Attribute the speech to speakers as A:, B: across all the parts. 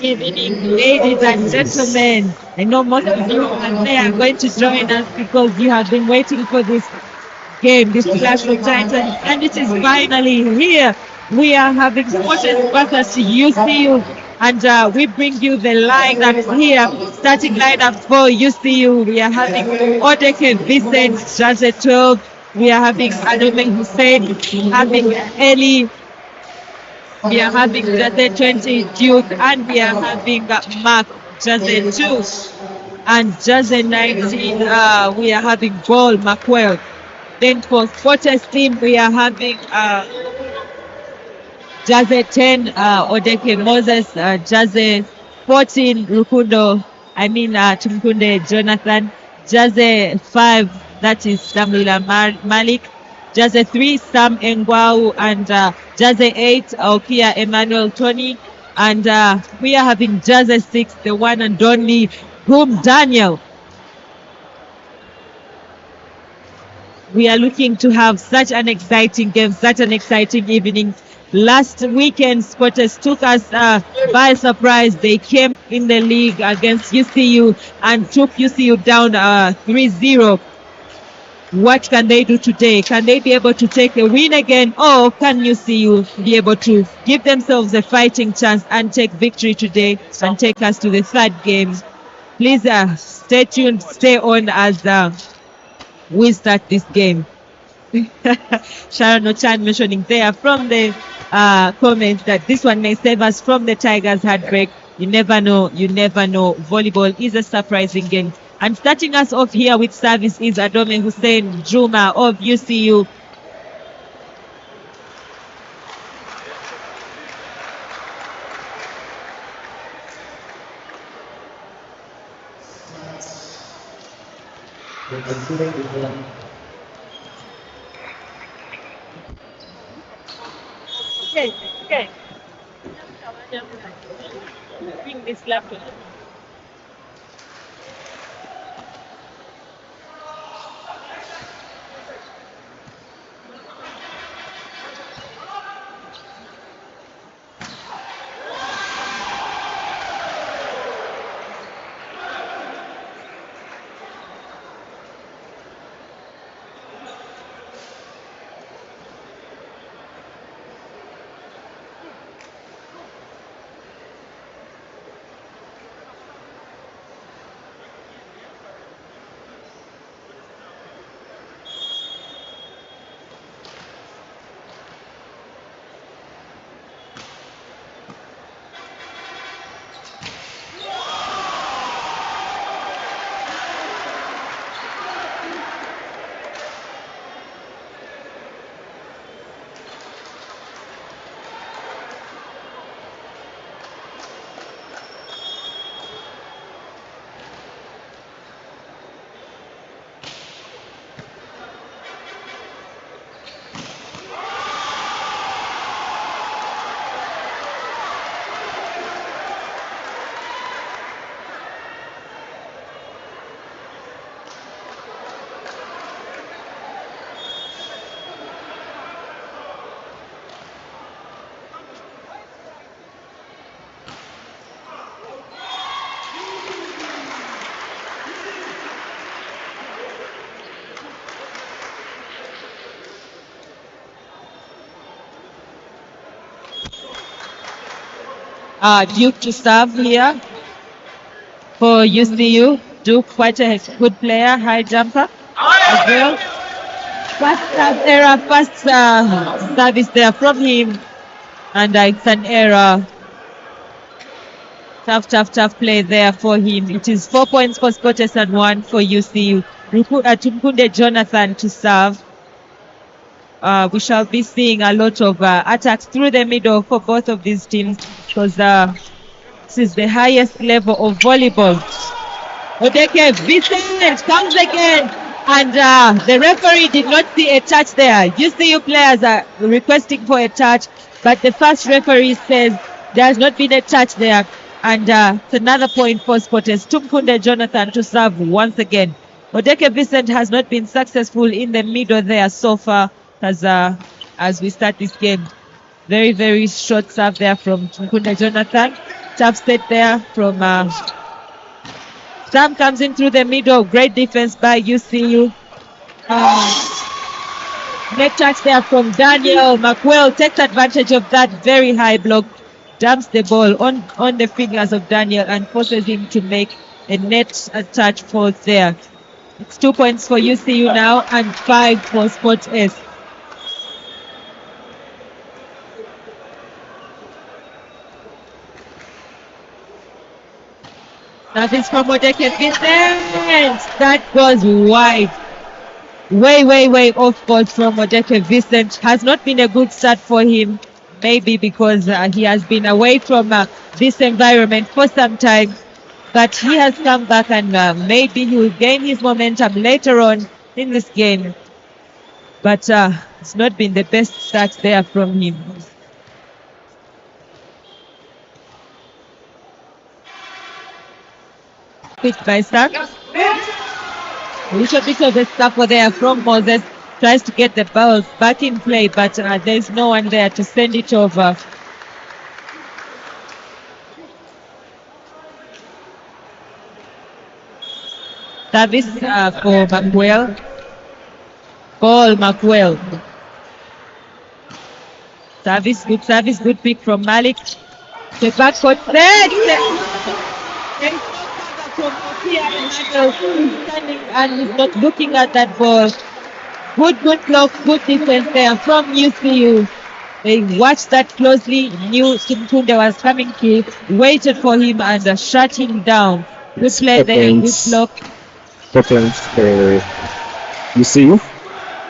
A: Good evening, ladies and gentlemen. I know most of you are there going to join us because you have been waiting for this game, this Clash of Titans, and it is finally here. We are having Scottish versus UCU, and we bring you the lineups here. Starting lineup for UCU, we are having Odeke Vincent, Jazzy 12. We are having Adome Hussein, having Eli. We are having Jazzy 20 Duke, and we are having Mark Jazzy 2. And Jazzy 19, we are having Ball Macwell. Then for Scottish team, we are having Jazzy 10, Odeke Moses, Jazzy 14, Tumkunde Jonathan, Jazzy 5, that is Samila Malik, Jazzy 3, Sam Engwau, and Jazzy 8, Okia Emmanuel Tony, and we are having Jazzy 6, the one and only Boom Daniel. We are looking to have such an exciting game, such an exciting evening. Last weekend, Scottish took us by surprise. They came in the league against UCU and took UCU down 3-0. What can they do today? Can they be able to take a win again, or can UCU be able to give themselves a fighting chance and take victory today and take us to the third game? Please stay tuned, stay on as we start this game. Sharon Ochan mentioning there from the comments that this one may save us from the Tigers' heartbreak. You never know, you never know. Volleyball is a surprising game. And starting us off here with service is Adome Hussein Juma of UCU. Okay. Bring this laptop. Duke to serve here for UCU. Duke, quite a good player, high jumper as well. First service there from him, and it's an error. Tough play there for him. It is 4 points for Scottish and 1 for UCU. Tumkunde Jonathan to serve. We shall be seeing a lot of attacks through the middle for both of these teams because this is the highest level of volleyball. Odeke Vincent comes again, and the referee did not see a touch there. UCU players are requesting for a touch, but the first referee says there has not been a touch there, and it's another point for Scottish. Tumkunde Jonathan to serve once again. Odeke Vincent has not been successful in the middle there so far. Has as we start this game. Very, very short serve there from Nkunda Jonathan. Tough set there from Sam comes in through the middle. Great defense by UCU. Net touch there from Daniel. McWell takes advantage of that very high block. Dumps the ball on the fingers of Daniel and forces him to make a net touch fault there. It's 2 points for UCU now and 5 for Sport S. That is from Odeke Vincent. That goes wide. Way off course from Odeke Vincent. Has not been a good start for him. Maybe because he has been away from this environment for some time. But he has come back and maybe he will gain his momentum later on in this game. But it's not been the best start there from him. Picked by Stark. A little bit of a scuffle there from Moses. Tries to get the ball back in play, but there's no one there to send it over. Service for McWell. Paul McWell. Service, good pick from Malik. The backcourt set. Standing and he's not looking at that ball. Good block, good defense there from UCU. They watched that closely, knew Nkunda was coming through, waited for him and shut him down. Good play there, good block.
B: UCU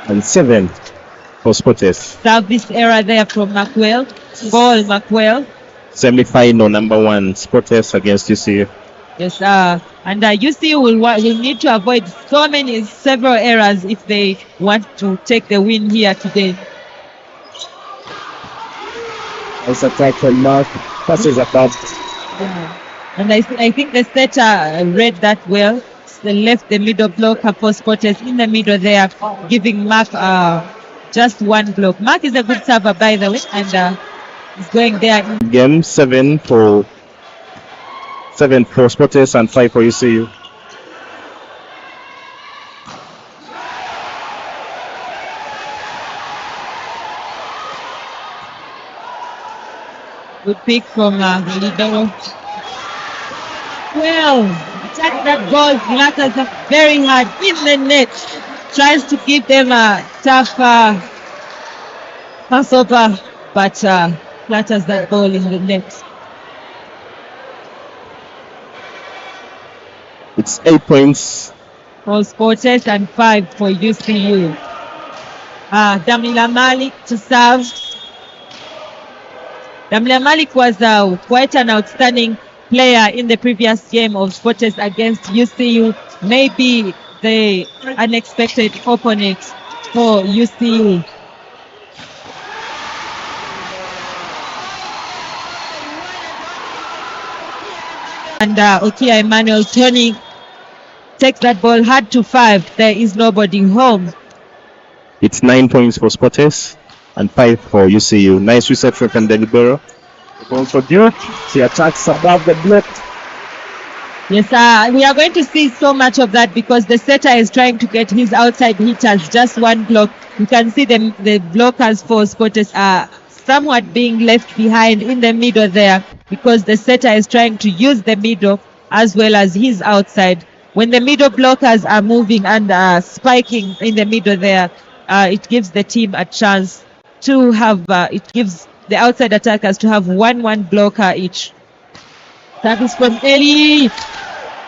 B: and 7 for Sporters.
A: Service error there from McWell. Ball McWell.
B: Semi-final number 1 Sporters against UCU.
A: Yes, and UCU will need to avoid several errors if they want to take the win here today.
B: Nice attack from Mark. Passes about.
A: Yeah. And I think the setter read that well. They left the middle blocker for Sporters in the middle there, giving Mark just one block. Mark is a good server, by the way, and he's going there.
B: Game 7 for Sporters and 5 for UCU.
A: Good pick from Libero. Well, attack that ball. Flatters up very hard in the net. Tries to give them a tough pass over, but flatters that ball in the net.
B: It's 8 points
A: for Sporters and 5 for UCU. Damila Malik to serve. Damila Malik was quite an outstanding player in the previous game of Sporters against UCU. Maybe the unexpected opponent for UCU. And Okia Emmanuel Tony takes that ball hard to 5. There is nobody home.
B: It's 9 points for Sporters and 5 for UCU. Nice reception from the libero. Ball for Duke. She attacks above the block.
A: Yes, we are going to see so much of that because the setter is trying to get his outside hitters just one block. You can see the blockers for Sporters are somewhat being left behind in the middle there because the setter is trying to use the middle as well as his outside. When the middle blockers are moving and spiking in the middle there, it gives the team a chance to have, it gives the outside attackers to have one blocker each. That is from Eli.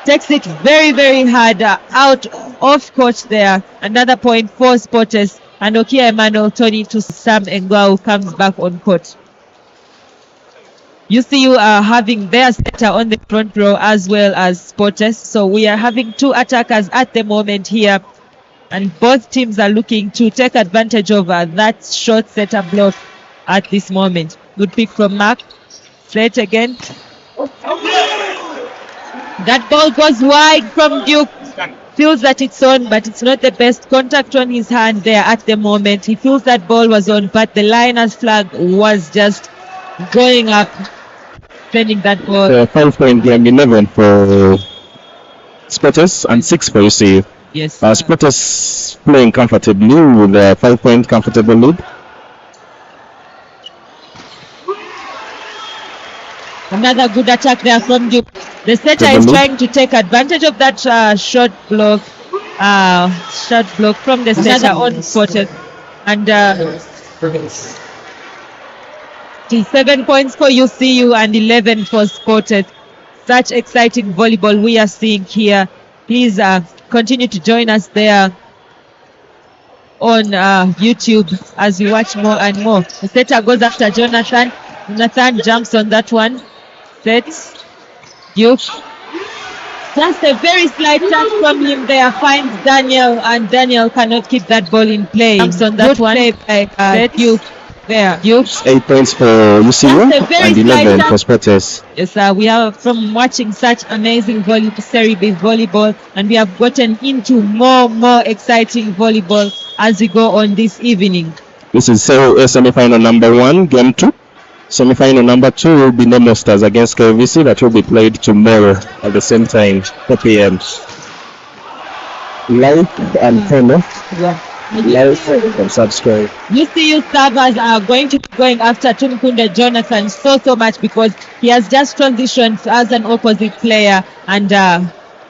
A: Takes it very, very hard out off court there. Another point for Sporters. And Okia Emmanuel Tony to Sam Engwa, who comes back on court. UCU are having their setter on the front row as well as Sporters. So we are having 2 attackers at the moment here. And both teams are looking to take advantage of that short setter block at this moment. Good pick from Mark. Set again. That ball goes wide from Duke. feels that it's on, but it's not the best contact on his hand there at the moment. He feels that ball was on, but the liner's flag was just going up, sending that ball.
B: 5-point game, 11 for Spotters and 6 for UCU.
A: Yes.
B: Spotters playing comfortably with a 5-point comfortable lead.
A: Another good attack there from Duke. The setter is trying to take advantage of that short block from the setter on Spotters. And 7 points for UCU and 11 for Spotters. Such exciting volleyball we are seeing here. Please continue to join us there on YouTube as we watch more and more. The setter goes after Jonathan. Jonathan jumps on that one. Sets. Duke. Just a very slight touch from him there. Finds Daniel, and Daniel cannot keep that ball in play. Jumps on that one. Play by Duke. There. Duke.
B: 8 points for UCU and 11 for Spotters.
A: Yes, we are from watching such amazing Serie B volleyball, and we have gotten into more exciting volleyball as we go on this evening.
B: This is semi-final number 1, game 2. Semi-final number 2 will be Nemo Stars against KVC. That will be played tomorrow at the same time, 4 p.m. Like and comment.
A: Yeah.
B: Like and subscribe.
A: UCU servers are going to be going after Tumkunde Jonathan so much because he has just transitioned as an opposite player, and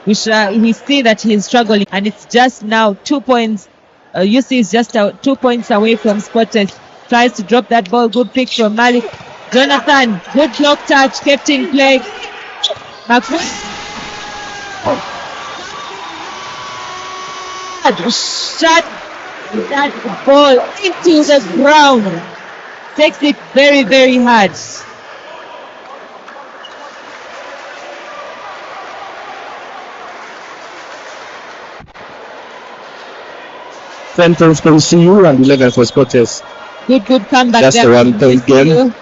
A: we see that he is struggling, and it's just now 2 points. UCU is just 2 points away from Spotters. Tries to drop that ball. Good pick from Malik. Jonathan, good block touch, kept in play. Shot that ball into the ground. Takes it very hard.
B: Centers for UCU and 11 for Spotters.
A: Good comeback.
B: That's
A: there.
B: The 1 point game.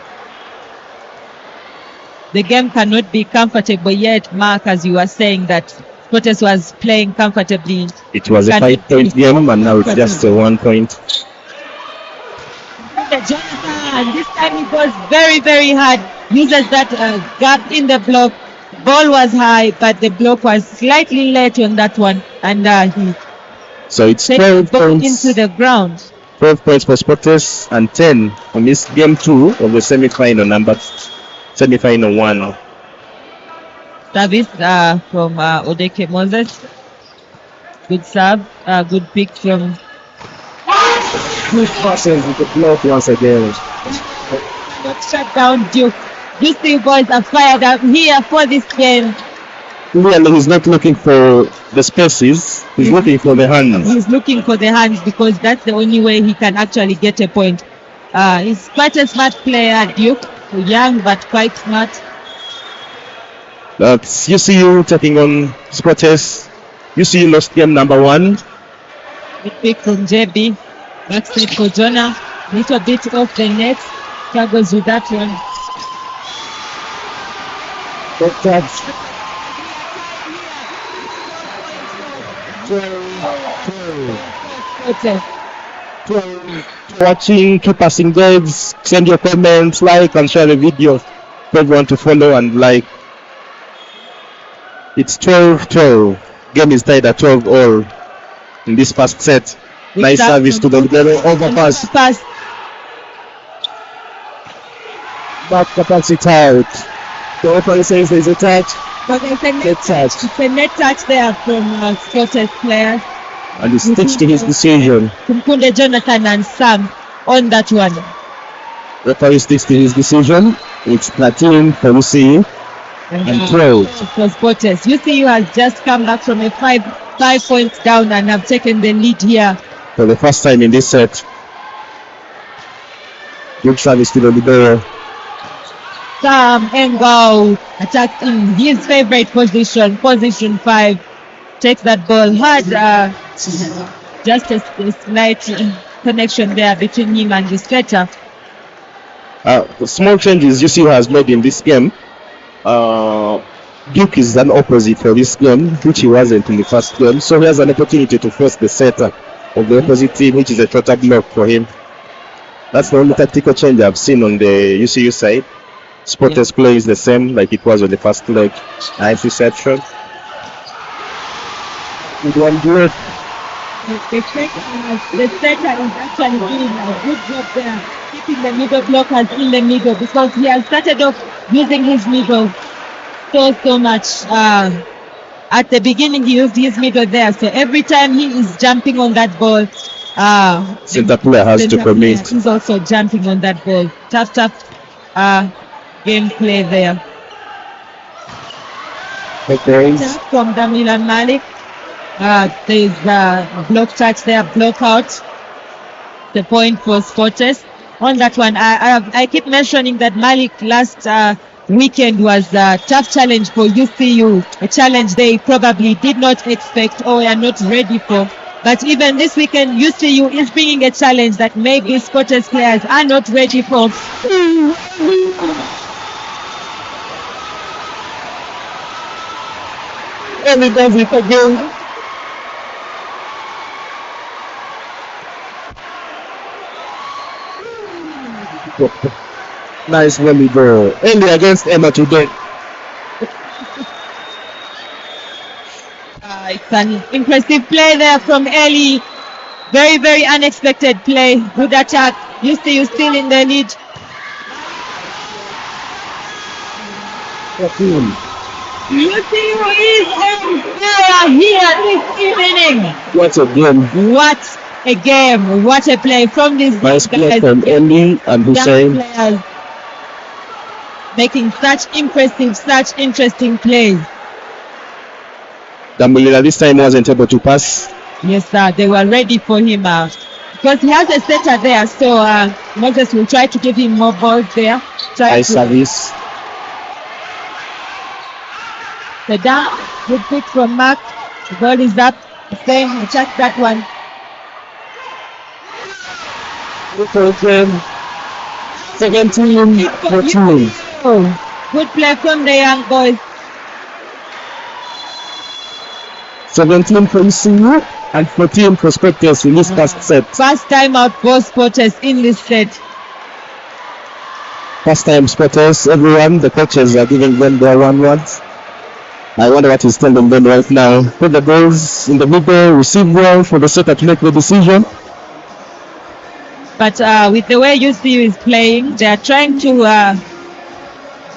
A: The game cannot be comfortable yet, Mark, as you were saying that Spotters was playing comfortably.
B: It was a 5-point game, and now it's just a 1 point.
A: Jonathan, this time it was very hard. Uses that gap in the block. Ball was high, but the block was slightly late on that one, and
B: so it's 12 points
A: into the ground.
B: 12 points for Spotters and 10 on this game 2 of the semi-final semi-final 1.
A: Service from Odeke Moses. Good serve. Good pick from.
B: Good passes with the block once again.
A: Shut down Duke. These two boys are fired up here for this game.
B: Clearly, he's not looking for the spaces. He's looking for the hands.
A: He's looking for the hands because that's the only way he can actually get a point. He's quite a smart player, Duke. Young but quite smart.
B: That's UCU taking on Spotters. UCU lost game number 1.
A: Good pick from JB. Backstep for Jonah. Little bit off the net. Struggles with that one.
B: Good touch. 12. Watching, keep passing grades, send your comments, like and share the video for everyone to follow and like. It's 12-12. Game is tied at 12 all in this first set. Nice service to the overpass. Back capacity out. The referee says there's a touch.
A: But it's a net touch there from Spotters players.
B: And he sticks to his decision.
A: Tumkunde Jonathan and Sam on that one.
B: Referee sticks to his decision. It's 13 for UCU and 12
A: for Spotters. UCU has just come back from a 5 points down and have taken the lead here
B: for the first time in this set. Good service to the libero.
A: Sam Engao attacked in his favorite position 5. Takes that ball hard. Just a slight connection there between him and the setter.
B: The small changes UCU has made in this game. Duke is an opposite for this game, which he wasn't in the first game. So he has an opportunity to force the setter of the opposite team, which is a total block for him. That's the only tactical change I've seen on the UCU side. Spotters play is the same like it was on the first leg. Nice reception. Good one, good.
A: The setter is actually doing a good job there, keeping the middle blockers in the middle, because he has started off using his middle so much. At the beginning, he used his middle there, so every time he is jumping on that ball,
B: Center player has to commit.
A: He's also jumping on that ball. Tough game play there.
B: Okay.
A: From Damilan Malik. There's a block touch there, block out. The point for Spotters. On that one, I keep mentioning that Malik last weekend was a tough challenge for UCU, a challenge they probably did not expect or are not ready for. But even this weekend, UCU is bringing a challenge that maybe Spotters players are not ready for.
B: And he does it again. Nice volleyball. Only against Emma today.
A: It's an impressive play there from Ellie. Very, very unexpected play. Good attack. UCU still in the lead. UCU is on fire here this evening.
B: What a game.
A: What a game. What a play from these
B: Nice play
A: guys.
B: from Ellie and Hussein.
A: Players making such impressive, such interesting plays.
B: Dambulila this time wasn't able to pass.
A: Yes, sir. They were ready for him because he has a setter there. So Moses will try to give him more balls there.
B: Nice service.
A: The down, good pick from Mark. The ball is up. Hussein, check that one.
B: Second team, 14.
A: Oh, good play from the young boys.
B: 17 for UCU and 14 for Spotters in this first set.
A: First time out for Spotters in this set.
B: First time Spotters, everyone, the coaches are giving them their 1-1s. I wonder what he's telling them right now. Put the balls in the middle, receive well for the setter to make the decision.
A: But with the way UCU is playing, they are trying to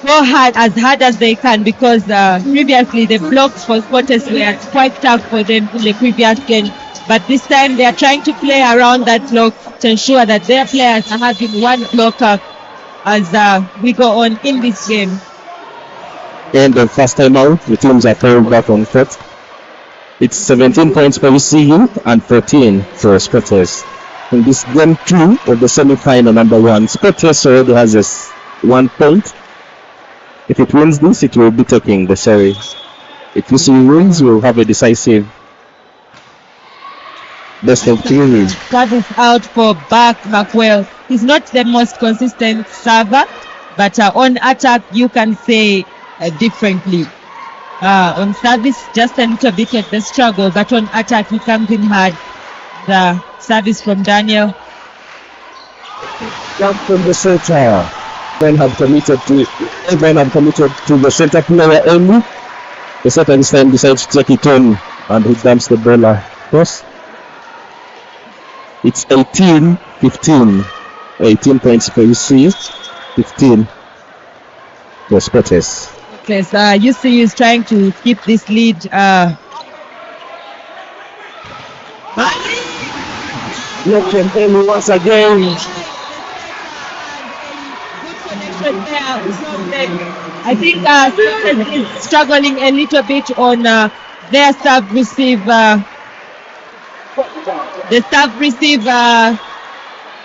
A: go hard as they can, because previously the blocks for Spotters were quite tough for them in the previous game. But this time they are trying to play around that block to ensure that their players are having one blocker as we go on in this game.
B: And the first time out, the teams are turned back on foot. It's 17 points for UCU and 13 for Spotters. In this game 2 of the semi-final number 1, Spotters already has 1 point. If it wins this, it will be taking the Serie. If UCU wins, we'll have a decisive best of 3.
A: That is out for Buck McWell. He's not the most consistent server, but on attack, you can say differently. On service, just a little bit of the struggle, but on attack, he comes in hard. The service from Daniel.
B: Jump from the center. Men have committed to the center player only. The setter this time decides to take it on and he dumps the ball across. It's 18-15. 18 points for UCU, 15 for Spotters.
A: Yes, UCU is trying to keep this lead.
B: Look at him once again.
A: I think Spotters is struggling a little bit on their serve receive. The serve receive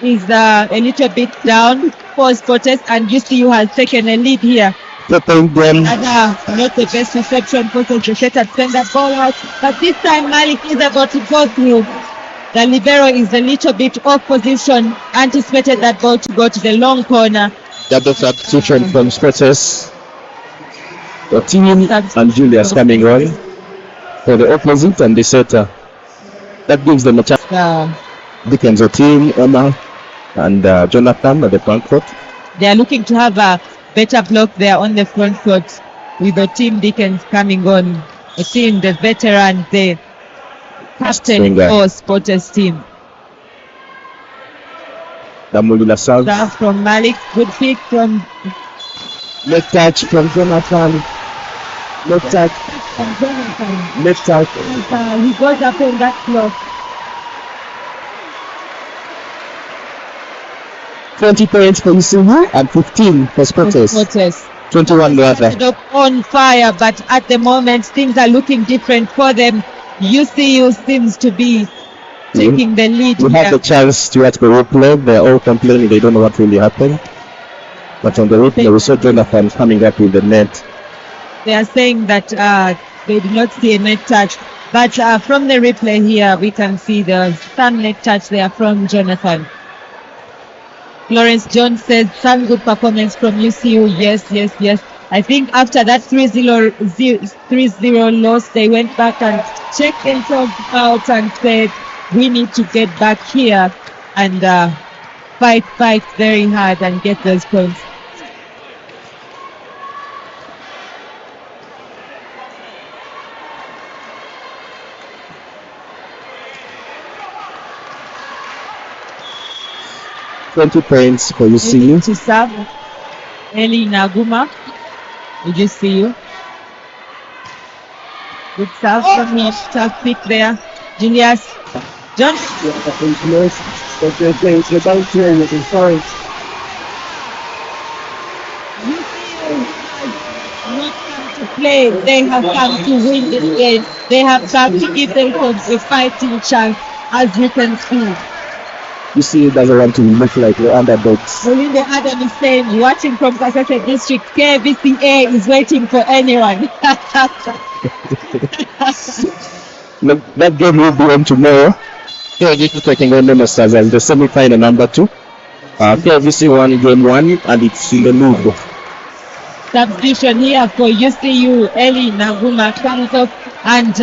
A: is a little bit down for Spotters, and UCU has taken a lead here.
B: And
A: not the best reception for the setter to send that ball out, but this time Malik is about to go through. The libero is a little bit off position, anticipated that ball to go to the long corner.
B: Double substitution from Spotters. Otin and Julius coming on for the opposite and the setter. That gives them a chance. Dickens, Otin, Emma, and Jonathan at the front court.
A: They are looking to have a better block there on the front court with the team Dickens coming on. A team, the veteran, the captain for Spotters team.
B: Damulula South.
A: From Malik, good pick from
B: left touch from Jonathan. Left touch
A: from Jonathan.
B: Left touch.
A: He goes up on that block.
B: 20 points for UCU and 15 for Spotters. 21 rather.
A: On fire, but at the moment things are looking different for them. UCU seems to be taking the lead.
B: We have the chance to watch the replay. They're all complaining they don't know what really happened. But on the replay we saw Jonathan coming up with the net.
A: They are saying that they did not see a net touch. But from the replay here we can see the some net touch there from Jonathan. Lawrence Jones says some good performance from UCU. Yes. I think after that 3-0 loss, they went back and checked themselves out and said, we need to get back here and fight very hard and get those points.
B: Points for UCU.
A: To serve Eli Naguma. Did you see you? Good serve from him. Tough pick there. Julius. John. Not come to play. They have come to win this game. They have come to give themselves a fighting chance, as you can see.
B: UCU doesn't want to look like the underdogs.
A: Melinda Adam is saying, watching from Kasese District, KVCA is waiting for anyone.
B: That game will be on tomorrow. KVC taking on the Stars as the semi-final number 2. KVC won game 1 and it's in the league.
A: Substitution here for UCU, Eli Naguma comes up and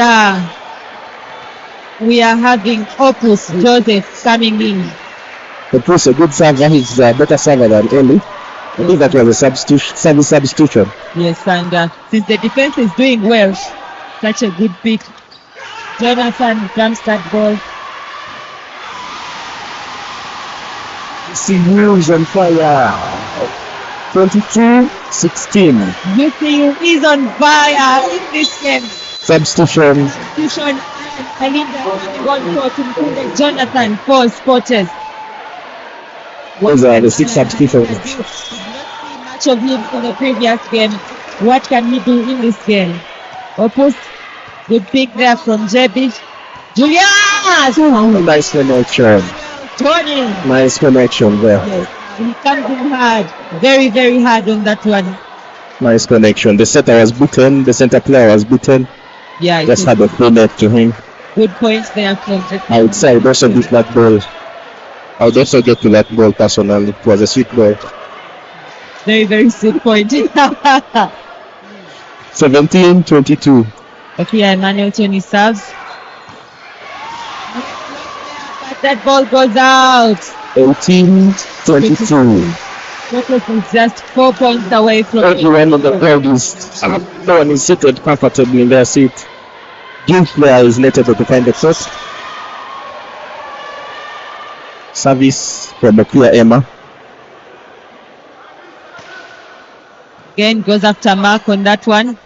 A: we are having Opus Joseph coming in.
B: Opus, a good server. He's a better server than Eli. I think that was a substitution.
A: Yes, and since the defense is doing well, such a good pick. Jonathan jumps that ball.
B: UCU is on fire. 22-16.
A: UCU is on fire in this game.
B: Substitution.
A: Melinda going to include Jonathan for Spotters.
B: Those are the 6 substitutions.
A: Did not see much of him in the previous game. What can he do in this game? Opus, good pick there from Jebic. Julius!
B: Nice connection.
A: Tony!
B: Nice connection there.
A: Yes, he comes in hard. Very hard on that one.
B: Nice connection. The setter was beaten. The center player was beaten.
A: Yeah,
B: just had a free net to him.
A: Good points there from
B: I would say I would also beat that ball. I would also get to that ball personally. It was a sweet ball.
A: Very sweet point.
B: 17-22.
A: Okay, Emmanuel Tony serves. But that ball goes out.
B: 18-22.
A: Focus is just 4 points away from
B: everyone on the ground is no one is seated comfortably in their seat. Game player is netted to defend the first. Service from the clear Emma.
A: Again goes after Mark on that one.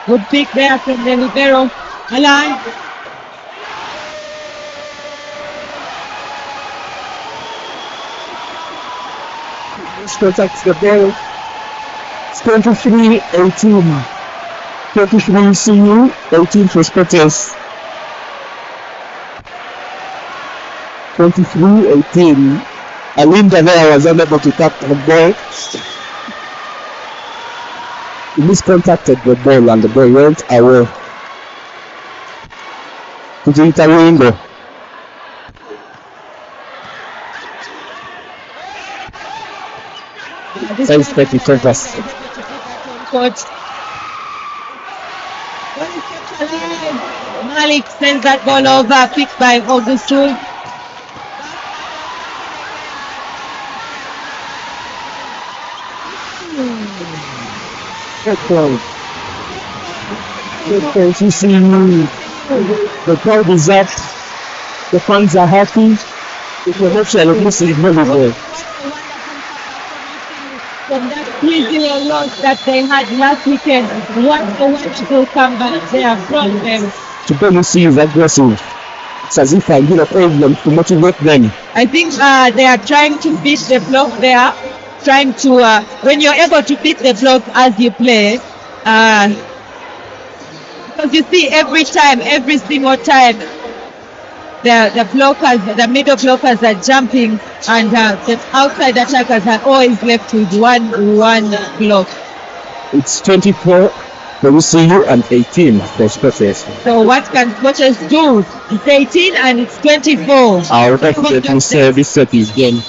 A: Good pick there from the libero. Alan.
B: Protects the ball. It's 23-18. 23 CU, 18 for Spotters. 23-18. Alinda there was unable to tap the ball. He miscontacted the ball and the ball went away. To the window. Thanks, Petty Focus.
A: court. Malik sends that ball over, picked by Augustul.
B: You see, the crowd is up, the fans are happy. The connection of this is very good.
A: From that 3-0 loss that they had last weekend, what a wonderful comeback there from them.
B: Today you see is aggressive. It's as if I give a problem to motivate them.
A: I think they are trying to beat the block there, trying to, when you're able to beat the block as you play, because you see every single time, the blockers, the middle blockers are jumping, and the outside attackers are always left with one block.
B: It's 24 for UCU and 18 for Scotters.
A: So what can Scotters do? It's 18 and it's 24.
B: I'll definitely say this set is game.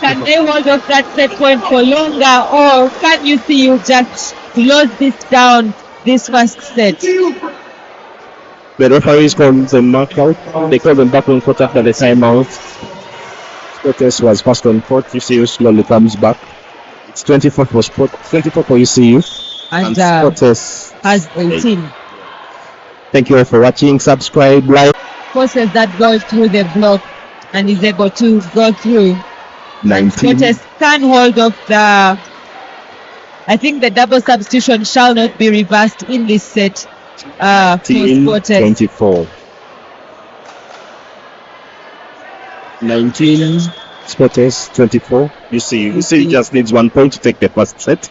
A: Can they hold off that set point for longer, or can UCU just close this down this first set?
B: The referees called them knockout. They called them back on court after the timeout. Scotters was first on court. UCU slowly comes back. It's 24 for UCU.
A: And
B: Scotters
A: has 18.
B: Thank you all for watching. Subscribe, like.
A: Forces that goes through the block and is able to go through.
B: 19.
A: Scotters can hold off the. I think the double substitution shall not be reversed in this set.
B: 24. 19 Scotters, 24. UCU just needs 1 point to take the first set.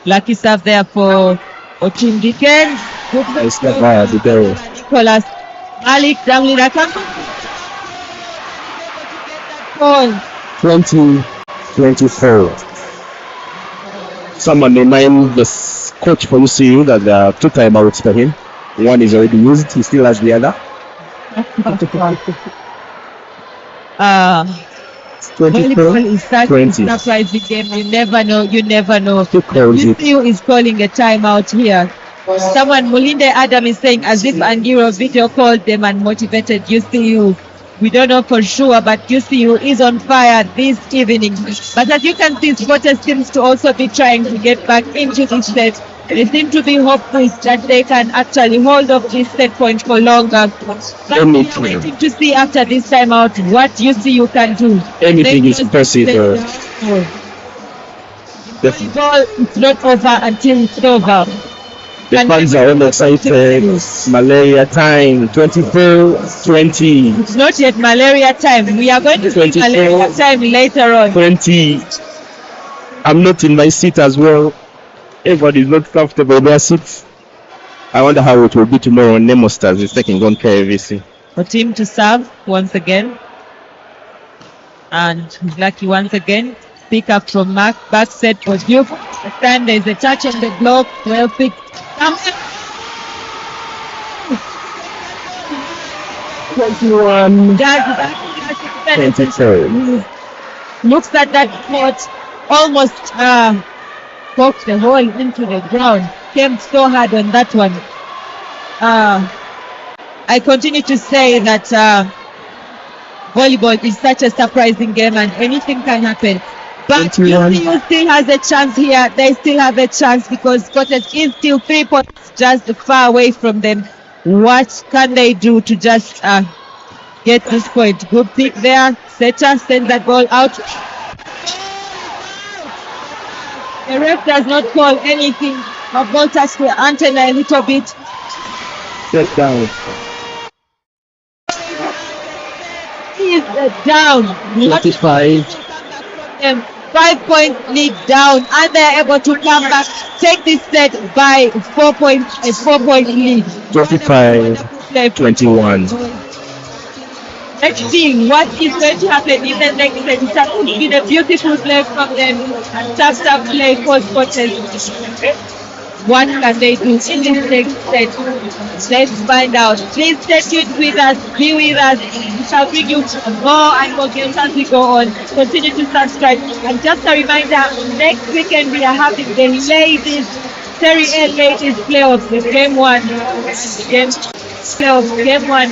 A: Lucky serve there for Otim Dickens.
B: Nice the barrel.
A: Nicholas Malik Damlirakan.
B: 20-24. Someone remind the coach for UCU that there are 2 timeouts for him. One is already used, he still has the other. 24,
A: volleyball is such
B: 20.
A: a surprising game. You never know.
B: Who calls it?
A: UCU is calling a timeout here. Someone, Mulinde Adam, is saying as if Angiro video called them and motivated UCU. We don't know for sure, but UCU is on fire this evening. But as you can see, Scotters seems to also be trying to get back into this set. They seem to be hopeful that they can actually hold off this set point for longer. But we are waiting to see after this timeout what UCU can do.
B: Anything is possible.
A: The ball is not over until it's over.
B: The fans are all excited. Malaria time, 24-20.
A: It's not yet malaria time. We are going to see malaria time later on.
B: 20. I'm not in my seat as well. Everybody is not comfortable in their seats. I wonder how it will be tomorrow when Nemo Stars is taking on KVC.
A: For team to serve once again. And Lucky once again. Pick up from Mark. Back set for Duke. Then there's a touch on the block. Well picked.
B: 21. 23.
A: Looks at that court. Almost poked the hole into the ground. Came so hard on that one. I continue to say that volleyball is such a surprising game and anything can happen. But UCU still has a chance here. They still have a chance because Scotters is still 3 points just far away from them. What can they do to just get this point? Good pick there. Setter sends that ball out. The ref does not call anything. The ball touched the antenna a little bit.
B: Get down.
A: He is down.
B: 25.
A: 5-point lead down, and they are able to come back, take this set by 4 points, a 4-point lead.
B: 25-21.
A: Let's see what is going to happen in the next set. It has been a beautiful play from them, and tough play for Scotters. what can they do in this next set? Let's find out. Please stay tuned with us, be with us. We shall bring you more and more games as we go on. Continue to subscribe. And just a reminder, next weekend we are having the ladies Serie A ladies playoffs, the game one. Game one,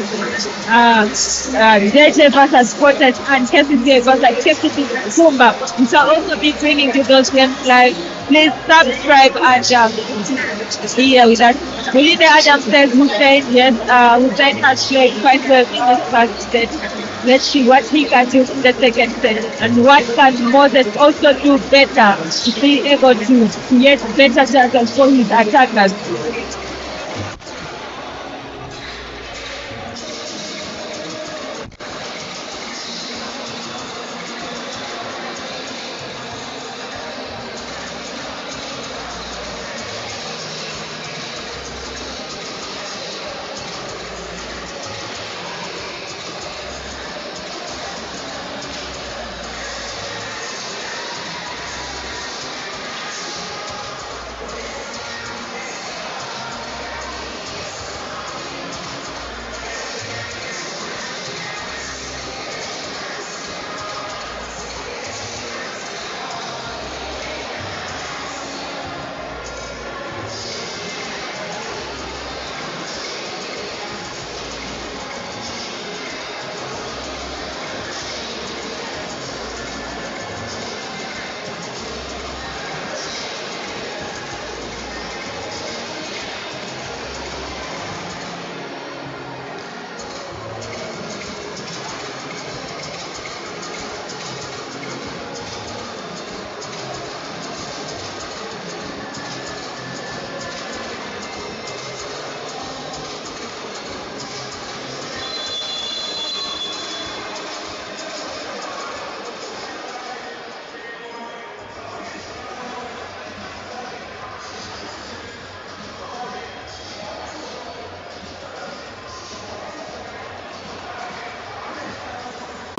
A: JJ versus Fortes and KCCA versus KCC Kumba. We shall also be bringing to those games live. Please subscribe and here with us. Belinda Adams says Hussein, yes, Hussein has played quite well in this first set. Let's see what he can do in the second set and what can Moses also do better to be able to create better chances for his attackers.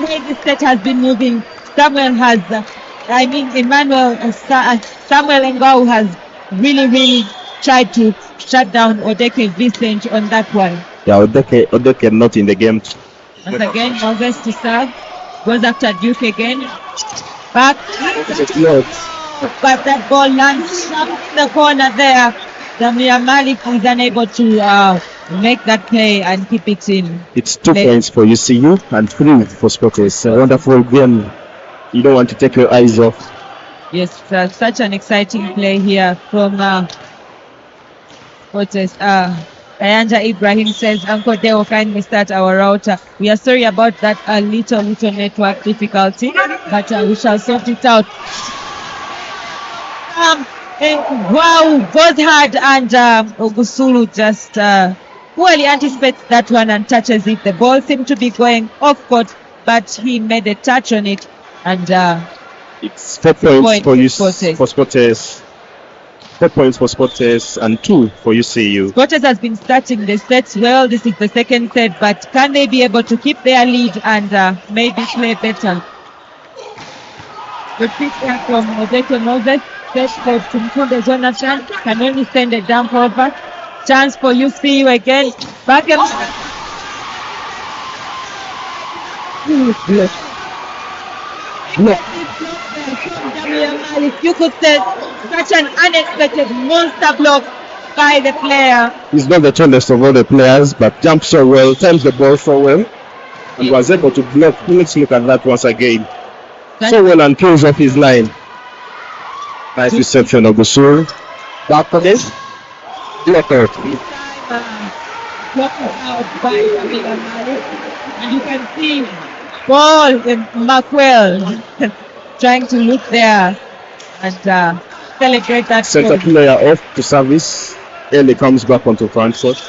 A: This set has been moving. Emmanuel Samuel Ngau has really tried to shut down Odeke Vincent on that one.
B: Yeah, Odeke not in the game.
A: Once again, Moses to serve. Goes after Duke again. Back. But that ball lands in the corner there. Damir Malik is unable to make that play and keep it in.
B: It's 2 points for UCU and 3 for Scottish. A wonderful game. You don't want to take your eyes off.
A: Yes, such an exciting play here from Ayanja Ibrahim says, Uncle Deo, kindly start our router. We are sorry about that little network difficulty, but we shall sort it out. Wow, both hard and Ogusulu just poorly anticipates that one and touches it. The ball seemed to be going off court, but he made a touch on it, and
B: it's 4 points for Scottish. 4 points for Scottish and 2 for UCU.
A: Scottish has been starting the sets well. This is the second set, but can they be able to keep their lead and maybe play better? Good pick here from Odeke Moses. Set for Tumkunde Jonathan. Can only send a dump over. Chance for UCU again. Back and you could say such an unexpected monster block by the player.
B: He's not the tallest of all the players, but jumps so well, times the ball so well, and was able to block. Let's look at that once again. So well and kills off his line. Nice reception of the Sur. Back on this. Blocker.
A: Blocked out by and you can see Paul and Macwell trying to look there and celebrate that.
B: Center player off to service. Early comes back onto front court.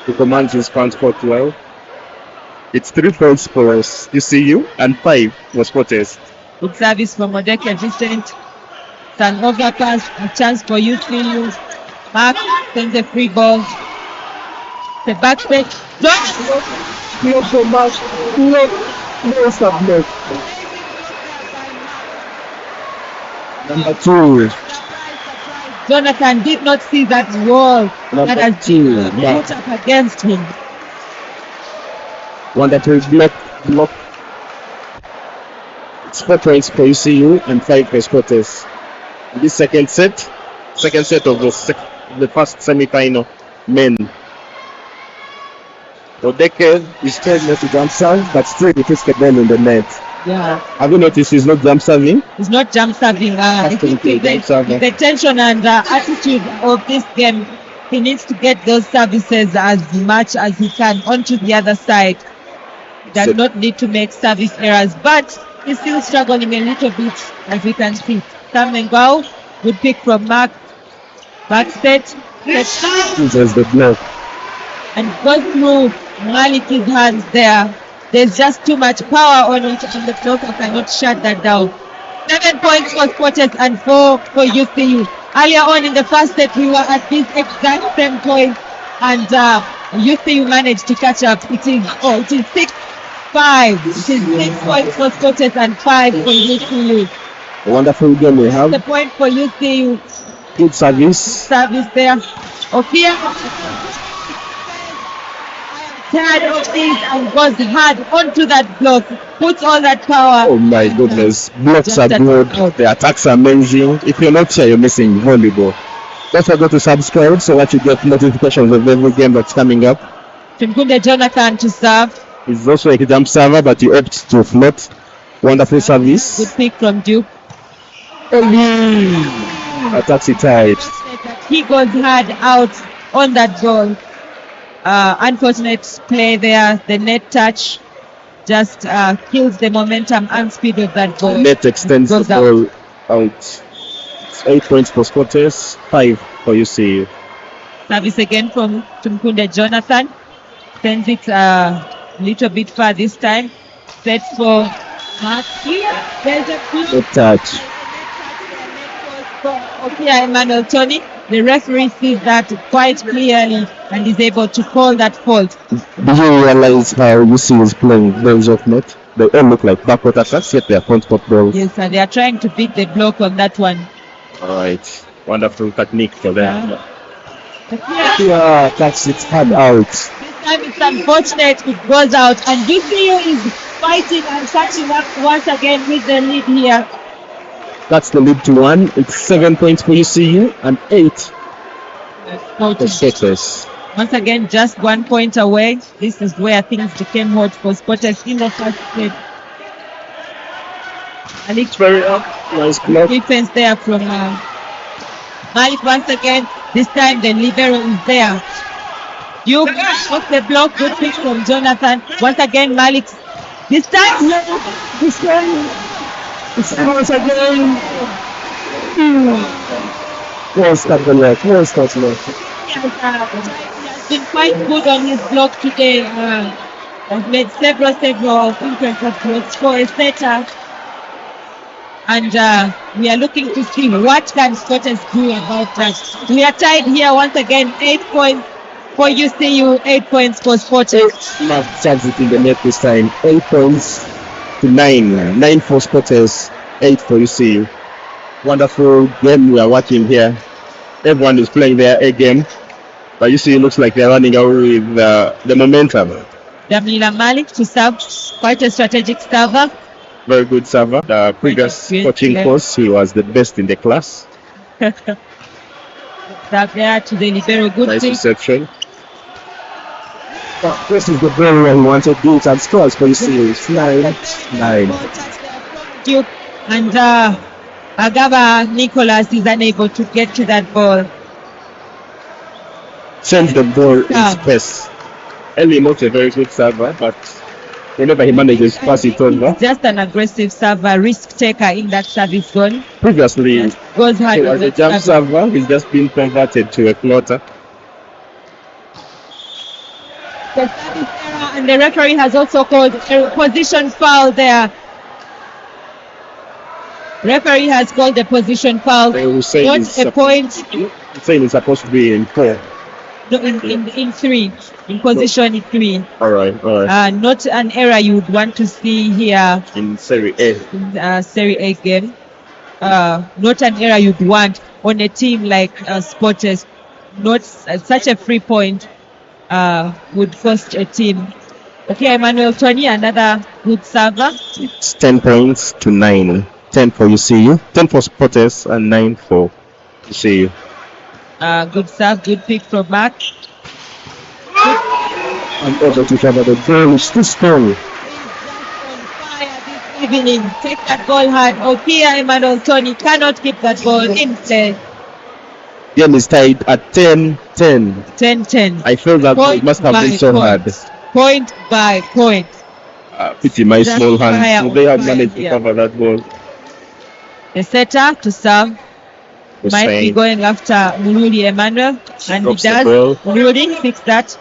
B: He commands his front court well. It's 3 points for UCU and 5 for Scottish.
A: Good service from Odeke Vincent. It's an overpass, a chance for UCU. Mark sends a free ball. The back step.
B: No so much. No submit. Number 2.
A: Jonathan did not see that wall
B: Number
A: that has
B: two,
A: been
B: yeah.
A: put up against him.
B: Wonderful block. It's 4 points for UCU and 5 for Scotters. This second set of the first semi-final men. Odeke is trying not to jump serve, but still it is the ball in the net.
A: Yeah,
B: Have you noticed he's not jump serving?
A: he's not jump serving. I think the tension and attitude of this game, he needs to get those services as much as he can onto the other side. He does not need to make service errors, but he's still struggling a little bit, as we can see. Sam Ngao, good pick from Mark. Back set.
B: There's the block.
A: And goes through Malik's hands there. There's just too much power on it, and the blocker cannot shut that down. 7 points for Scotters and 4 for UCU. Earlier on in the first set, we were at this exact same point, and UCU managed to catch up. It is 6-5. It is 6 points for Scotters and 5 for UCU.
B: A wonderful game we have.
A: The point for UCU.
B: Good service.
A: Service there. Ophia. Tired of this and goes hard onto that block. Puts all that power.
B: Oh my goodness. Blocks are good. The attacks are amazing. If you're not sure, you're missing volleyball. Don't forget to subscribe so that you get notifications of every game that's coming up.
A: Tumkunde Jonathan to serve.
B: He's also a jump server, but he opts to float. Wonderful service.
A: Good pick from Duke.
B: Attacks it tight.
A: He goes hard out on that goal. Unfortunate play there. The net touch just kills the momentum and speed of that goal.
B: Net extends the ball out. It's 8 points for Scotters, 5 for UCU.
A: Service again from Tumkunde Jonathan. Sends it a little bit far this time. Set for Mark here. There's a
B: Net touch.
A: Okay, Emmanuel Tony. The referee sees that quite clearly and is able to call that fault.
B: Do you realize how UCU is playing balls off net? They all look like backward attacks, yet they are front court balls.
A: Yes, and they are trying to beat the block on that one.
B: Alright, wonderful technique for them.
A: Yeah,
B: that's it hard out.
A: This time it's unfortunate it goes out, and UCU is fighting and catching up once again with the lead here.
B: That's the lead to 1. It's 7 points for UCU and 8 for Scotters.
A: Once again, just 1 point away. This is where things became hot for Scotters in the first set.
B: It's very up. Nice block.
A: Defense there from Malik once again. This time the libero is there. Duke off the block. Good pick from Jonathan. Once again, Malik. This time.
B: It's once again. Where's that the left? Where's that left?
A: He has been quite good on his block today. Has made several impressive for a setter. And we are looking to see what can Scotters do about that. We are tied here once again. 8 points for UCU, 8 points for Scotters.
B: Mark charges it in the net this time. 8 points to 9. 9 for Scotters, 8 for UCU. Wonderful game we are watching here. Everyone is playing their A game, but UCU looks like they're running away with the momentum.
A: Damila Malik to serve, quite a strategic server.
B: Very good server. The previous coaching course, he was the best in the class.
A: Serve there to the libero. Good
B: nice
A: thing.
B: reception. This is the very well wanted beat and scores for UCU. 9-9.
A: And Agaba Nicholas is unable to get to that ball.
B: Sends the ball in space. Ellie not a very good server, but whenever he manages to pass it over.
A: Just an aggressive server, risk taker in that service zone.
B: Previously,
A: goes hard
B: he was a jump server. He's just been converted to a floater.
A: The service error, and the referee has also called a position foul there. Referee has called the position foul.
B: They will say
A: Not a point.
B: Saying it's supposed to be in 4.
A: No, in 3. In position 3.
B: All right.
A: Not an error you would want to see here
B: in Serie A.
A: In Serie A game. Not an error you'd want. on a team like Sporters. Not such a free point would cost a team. Okay, Emmanuel Tony, another good server.
B: It's 10 points to 9. 10 for UCU, 10 for Spotters, and 9 for UCU.
A: Good serve, good pick from Mark.
B: And over to cover the ball. It's too strong.
A: Evening, take that ball hard. Okia Emmanuel Tony cannot keep that ball in play.
B: Game is tied at 10-10.
A: 10-10.
B: I feel that it must have been so hard.
A: Point by point.
B: Pity my
A: Just
B: small hands.
A: fire
B: So they have
A: on
B: managed to
A: fire,
B: cover that ball.
A: The setter to serve might be going after Murudi Emmanuel, and he
B: Drops the
A: does.
B: ball.
A: Murudi fix that.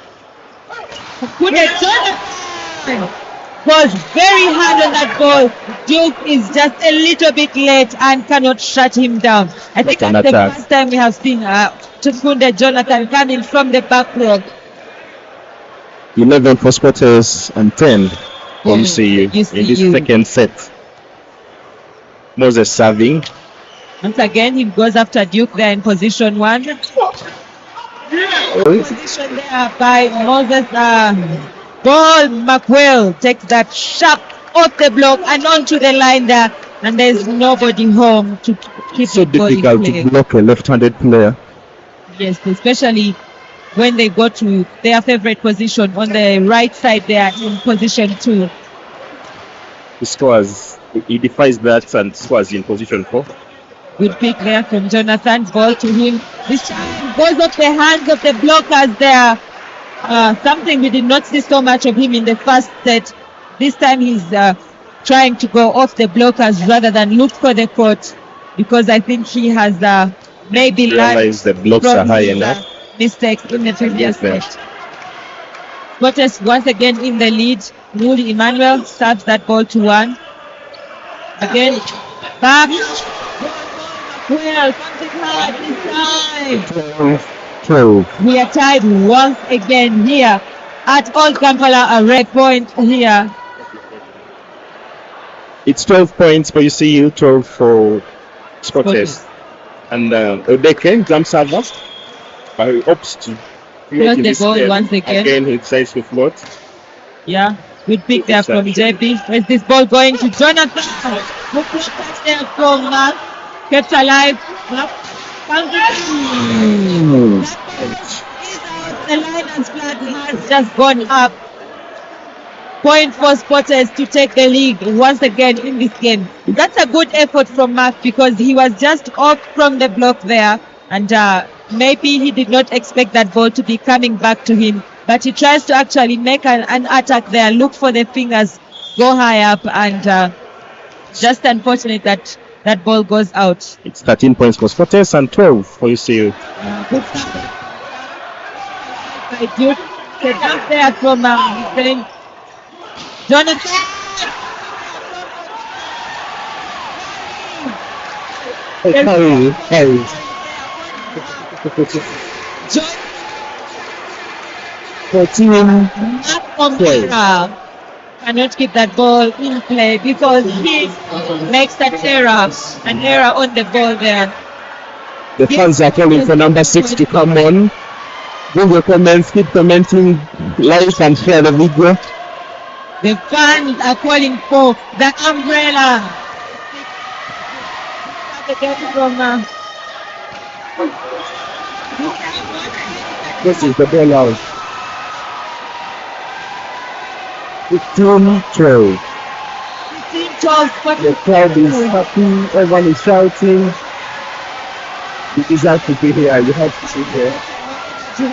A: Was very hard on that ball. Duke is just a little bit late and cannot shut him down. I think that's the first time we have seen Tukunde Jonathan coming from the back row.
B: 11 for Spotters and 10 for UCU in this second set. Moses serving.
A: Once again, he goes after Duke there in position 1. Position there by Moses. Ball McWell takes that sharp off the block and onto the line there, and there's nobody home to keep
B: so
A: the ball in
B: difficult
A: play.
B: to block a left-handed player.
A: Yes, especially when they go to their favorite position on the right side there in position 2.
B: He scores. He defies that and scores in position 4.
A: Good pick there from Jonathan. Ball to him. This time goes off the hands of the blockers there. Something we did not see so much of him in the first set. This time he's trying to go off the blockers rather than look for the court, because I think he has maybe
B: realized the blocks are high enough.
A: Mistakes in the previous set. Spotters once again in the lead. Murudi Emmanuel serves that ball to 1. Again, back. Well, something hard this time.
B: 12.
A: We are tied once again here at Old Kampala, a red point here.
B: It's 12 points for UCU, 12 for Spotters. And Odeke, Gamsava, opts to
A: Close the ball once again.
B: Again, he decides to float.
A: Yeah, good pick there from JP. Where's this ball going to Jonathan? Good touch there from Mark. Kept alive. Mark. The Lions flag has just gone up. Point for Spotters to take the lead once again in this game. That's a good effort from Mark, because he was just off from the block there, and maybe he did not expect that ball to be coming back to him. But he tries to actually make an attack there, look for the fingers, go high up, and just unfortunate that that ball goes out.
B: It's 13 points for Spotters and 12 for UCU.
A: Good start by Duke. The jump there from his friend Jonathan.
B: Harry. 14.
A: Cannot keep that ball in play because he makes that an error on the ball there.
B: The fans are calling for number 6 to come on. Bring your comments, keep commenting, like and share the video.
A: The fans are calling for the umbrella.
B: This is the ball out. 15-12.
A: 15-12.
B: The crowd is happy, everyone is shouting. You deserve to be here, you have to sit here.
A: The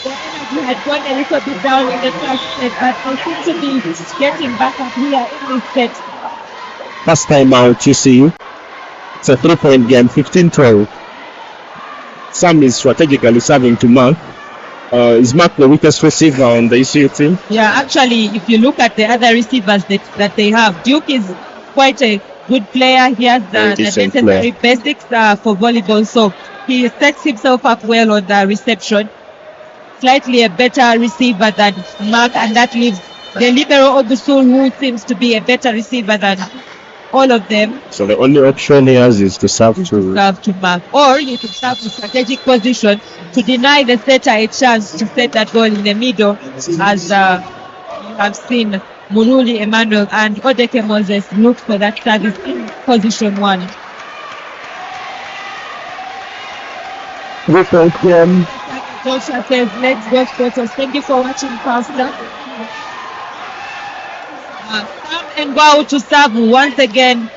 A: energy had gone a little bit down in the first set, but I seem to be getting back up here in this set.
B: First time out, you see. It's a 3-point game, 15-12. Sam is strategically serving to Mark. Is Mark the weakest receiver on the ECU team?
A: Yeah, actually, if you look at the other receivers that they have, Duke is quite a good player. He has the necessary basics for volleyball, so he sets himself up well on the reception. Slightly a better receiver than Mark, and that leaves the libero Obusul, who seems to be a better receiver than all of them.
B: So the only option here is to serve to
A: Serve to mark, or you could serve to strategic position to deny the setter a chance to set that goal in the middle, as you have seen Muruli Emmanuel and Odeke Moses look for that service in position 1. Joshua says, let's go Scotters. Thank you for watching, Pastor. Sam and Gwao to serve once again.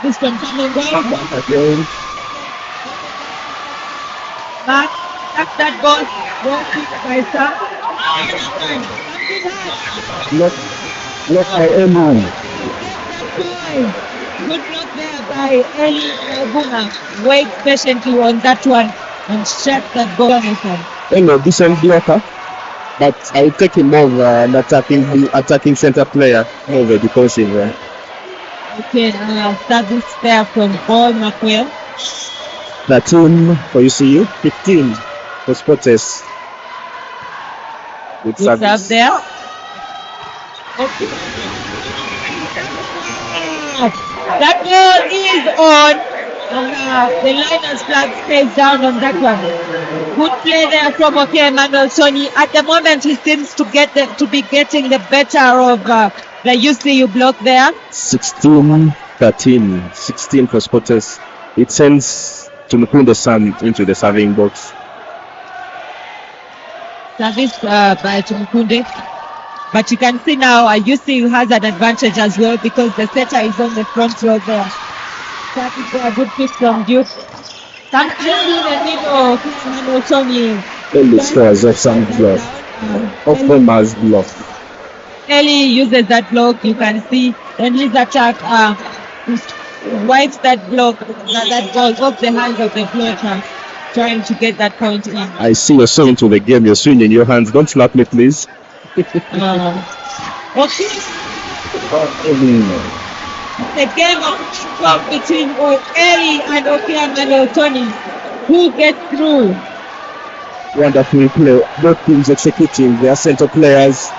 A: This from Sam and Gwao. Mark, tap that ball. Ball kicked by Sam.
B: Look at Emma.
A: Good block there by Eli Buna. Wait patiently on that one and shut that goal on his head.
B: Emma, decent blocker, but I'll take him over an attacking center player over the defensive.
A: Okay, service there from Paul McQuail.
B: 13 for UCU, 15 for Spotters. Good
A: Good serve
B: service.
A: there. Okay. That ball is on. The liner's flag stays down on that one. Good play there from Emmanuel Tony. At the moment, he seems to be getting the better of the UCU block there.
B: 16-13, 16 for Spotters. It sends Tumukunde Sam into the serving box.
A: Service by Tumukunde. But you can see now UCU has an advantage as well because the setter is on the front row there. That is a good pick from Duke. Something in the middle, Emmanuel Tony.
B: Eli scores off some block. Off Emma's block.
A: Eli uses that block, you can see, and his attack wipes that block, that ball off the hands of the blocker, trying to get that point in.
B: I see you're so into the game, you're swinging your hands. Don't slap me, please.
A: Okay. The game of between Eli and Emmanuel Tony. Who gets through?
B: Wonderful play. Both teams executing their center players.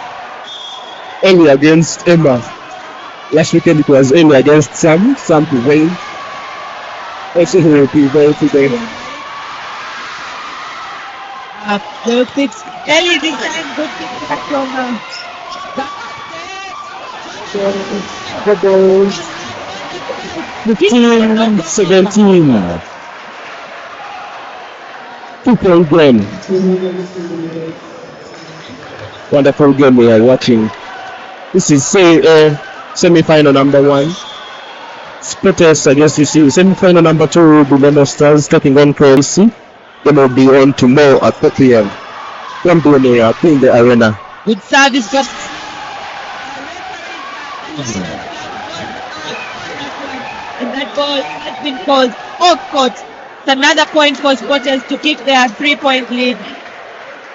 B: Eli against Emma. Last weekend it was Eli against Sam to win. Also he will be very today.
A: Good fix. Eli this time good fix from
B: 15-17. 2-point game. Wonderful game we are watching. This is semi-final number 1. Spotters against UCU. Semi-final number 2 will be Leno Stars taking on KLC. They will be on tomorrow at 4 p.m. Don't be in the arena.
A: Good service, but and that ball has been called off court. It's another point for Spotters to keep their 3-point lead.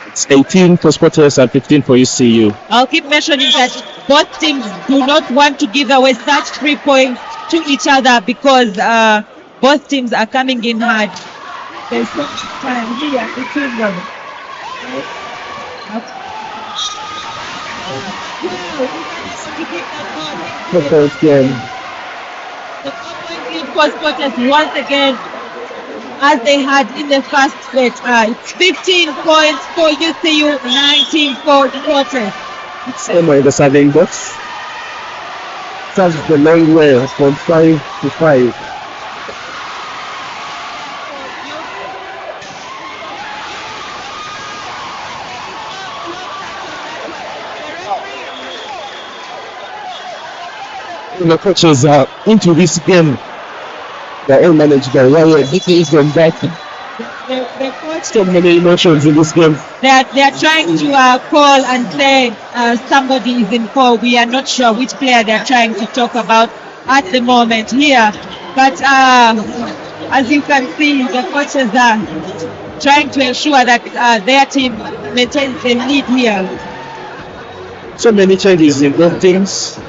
B: It's 18 for Spotters and 15 for UCU.
A: I'll keep mentioning that both teams do not want to give away such 3 points to each other because both teams are coming in hard. There's so much time here between them.
B: First game.
A: The 4-point lead for Spotters once again, as they had in the first set. It's 15 points for UCU, 19 for Spotters.
B: It's Emma in the serving box. Serves the long way from 5 to 5. The coaches are into this game. They're all managed by Yaya. This is them back.
A: The coach,
B: So many emotions in this game.
A: they are trying to call and say somebody is in call. We are not sure which player they are trying to talk about at the moment here. But as you can see, the coaches are trying to ensure that their team maintains the lead here.
B: So many changes in both teams.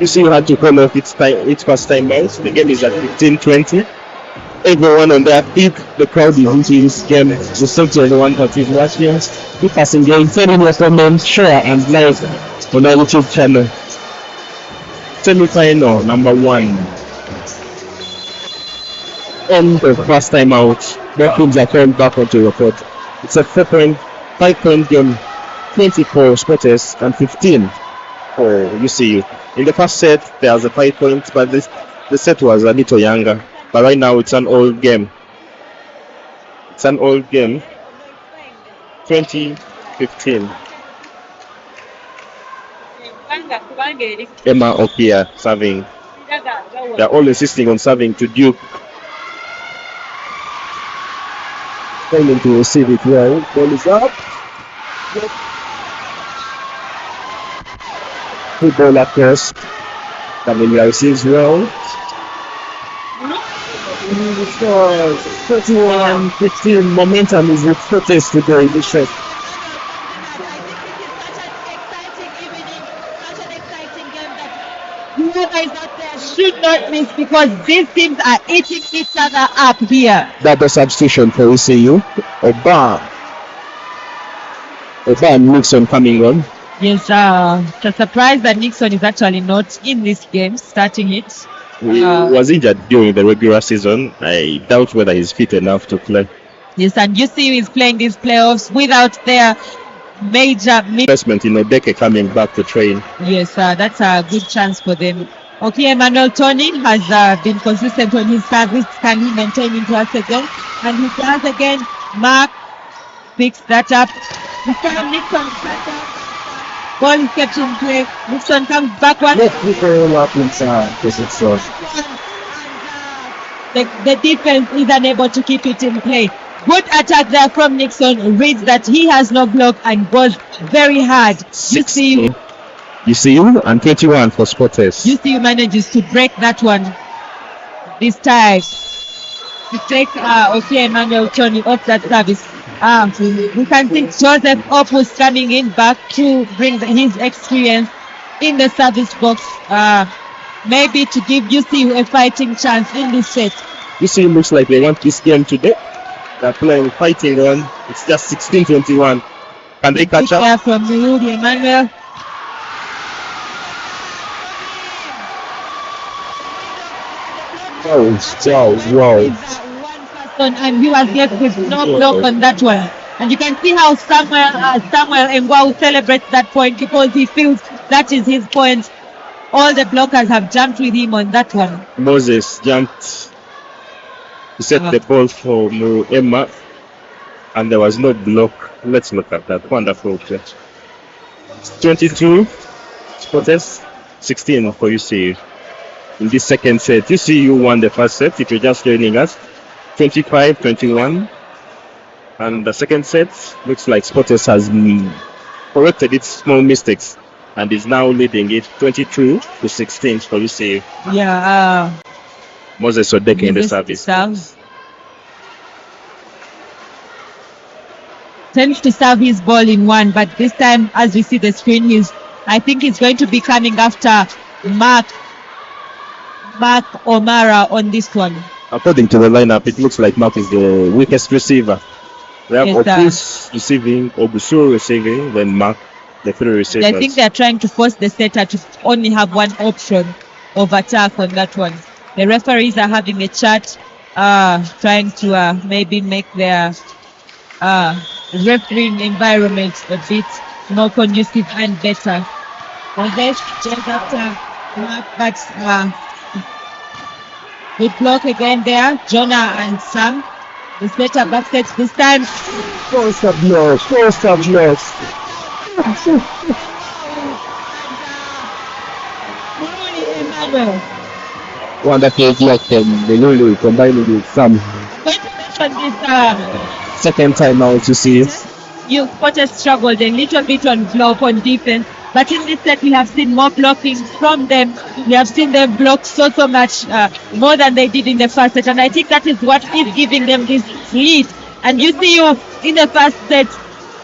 B: You see, you had to call off its first time out. The game is at 15-20. everyone on their feet. The crowd is into this game. Respect to everyone that is watching. Keep passing game. Sending your comments, share and like on our YouTube channel. Semi-final number 1. And the first time out, both teams are coming back onto your court. It's a 5-point game, 20 for Spotters and 15 for UCU. In the first set, there was a 5 points, but the set was a little younger. But right now, it's an old game. It's an old game. 20-15. Emma Okia serving. They're all insisting on serving to Duke. Going to receive it well. Ball is up. Good ball at first. Camilla receives well. It was 31-15. Momentum is with Spotters today in this set.
A: Should not miss because these teams are eating each other up here.
B: That the substitution for ECU. Oba and Nixon coming on.
A: Yes, it's a surprise that Nixon is actually not in this game, starting it.
B: He was injured during the regular season. I doubt whether he's fit enough to play.
A: Yes, and UCU is playing these playoffs without their major
B: investment in Odeke coming back to train.
A: Yes, that's a good chance for them. Okay, Emmanuel Tony has been consistent on his service. Can he maintain into us again? And he does again. Mark picks that up. Nixon ball is kept in play. Nixon comes back one. The defense is unable to keep it in play. Good attack there from Nixon. Reads that he has no block and goes very hard.
B: UCU and 21 for Spotters.
A: UCU manages to break that one this time. To take Emmanuel Tony off that service. We can see Joseph Opus coming in back to bring his experience in the service box. Maybe to give UCU a fighting chance in this set.
B: UCU looks like they want this game today. They're playing fighting on. It's just 16-21. Can they catch up?
A: From Rudy Emmanuel.
B: Wow.
A: And he was left with no block on that one. And you can see how Samuel Ngwau celebrates that point because he feels that is his point. All the blockers have jumped with him on that one.
B: Moses jumped. He set the ball for Emma and there was no block. Let's look at that. Wonderful play. 22 Spotters, 16 for UCU. In this second set, UCU won the first set. If you're just joining us, 25-21. And the second set looks like Spotters has corrected its small mistakes and is now leading it 22-16 for UCU.
A: Yeah.
B: Moses Odeke in the service.
A: Tends to serve his ball in one, but this time, as we see the screen, I think he's going to be coming after Mark O'Mara on this one.
B: According to the lineup, it looks like Mark is the weakest receiver. We have Opus receiving, Obusuru receiving, then Mark, the three receivers.
A: I think they're trying to force the setter to only have one option of attack on that one. The referees are having a chat, trying to maybe make their refereeing environment a bit more conducive and better. For this, just after Mark, but good block again there, Jonah and Sam. The setter back set this time.
B: First up lost. Wonderful block from the Lulu combined with Sam. Second time out to see it.
A: You Spotters struggled a little bit on block on defense, but in this set we have seen more blocking from them. We have seen them block so much more than they did in the first set, and I think that is what is giving them this lead. And you see, in the first set,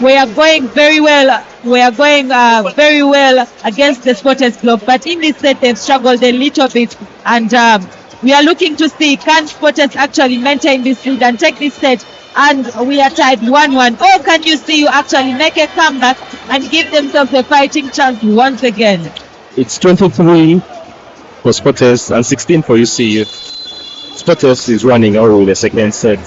A: we are going very well. We are going very well against the Spotters block, but in this set they've struggled a little bit, and We are looking to see can Spotters actually maintain this lead and take this set, and we are tied 1-1. Or can you see you actually make a comeback and give themselves a fighting chance once again?
B: It's 23 for Spotters and 16 for UCU. Spotters is running out with the second set.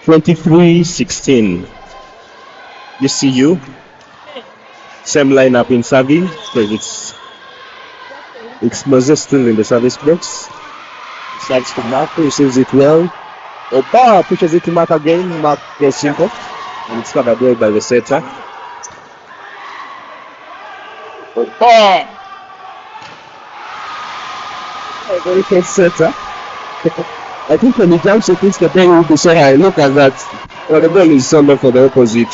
B: (23-16). UCU. Same lineup in serving. So it's Moses still in the service box. Starts to Mark, receives it well. Oba pushes it to Mark again. Mark gets simple. And it's covered well by the setter. Oba! A very good setter. I think when he jumps, he thinks the ball will be so high. Look at that. Well, the ball is so low for the opposite.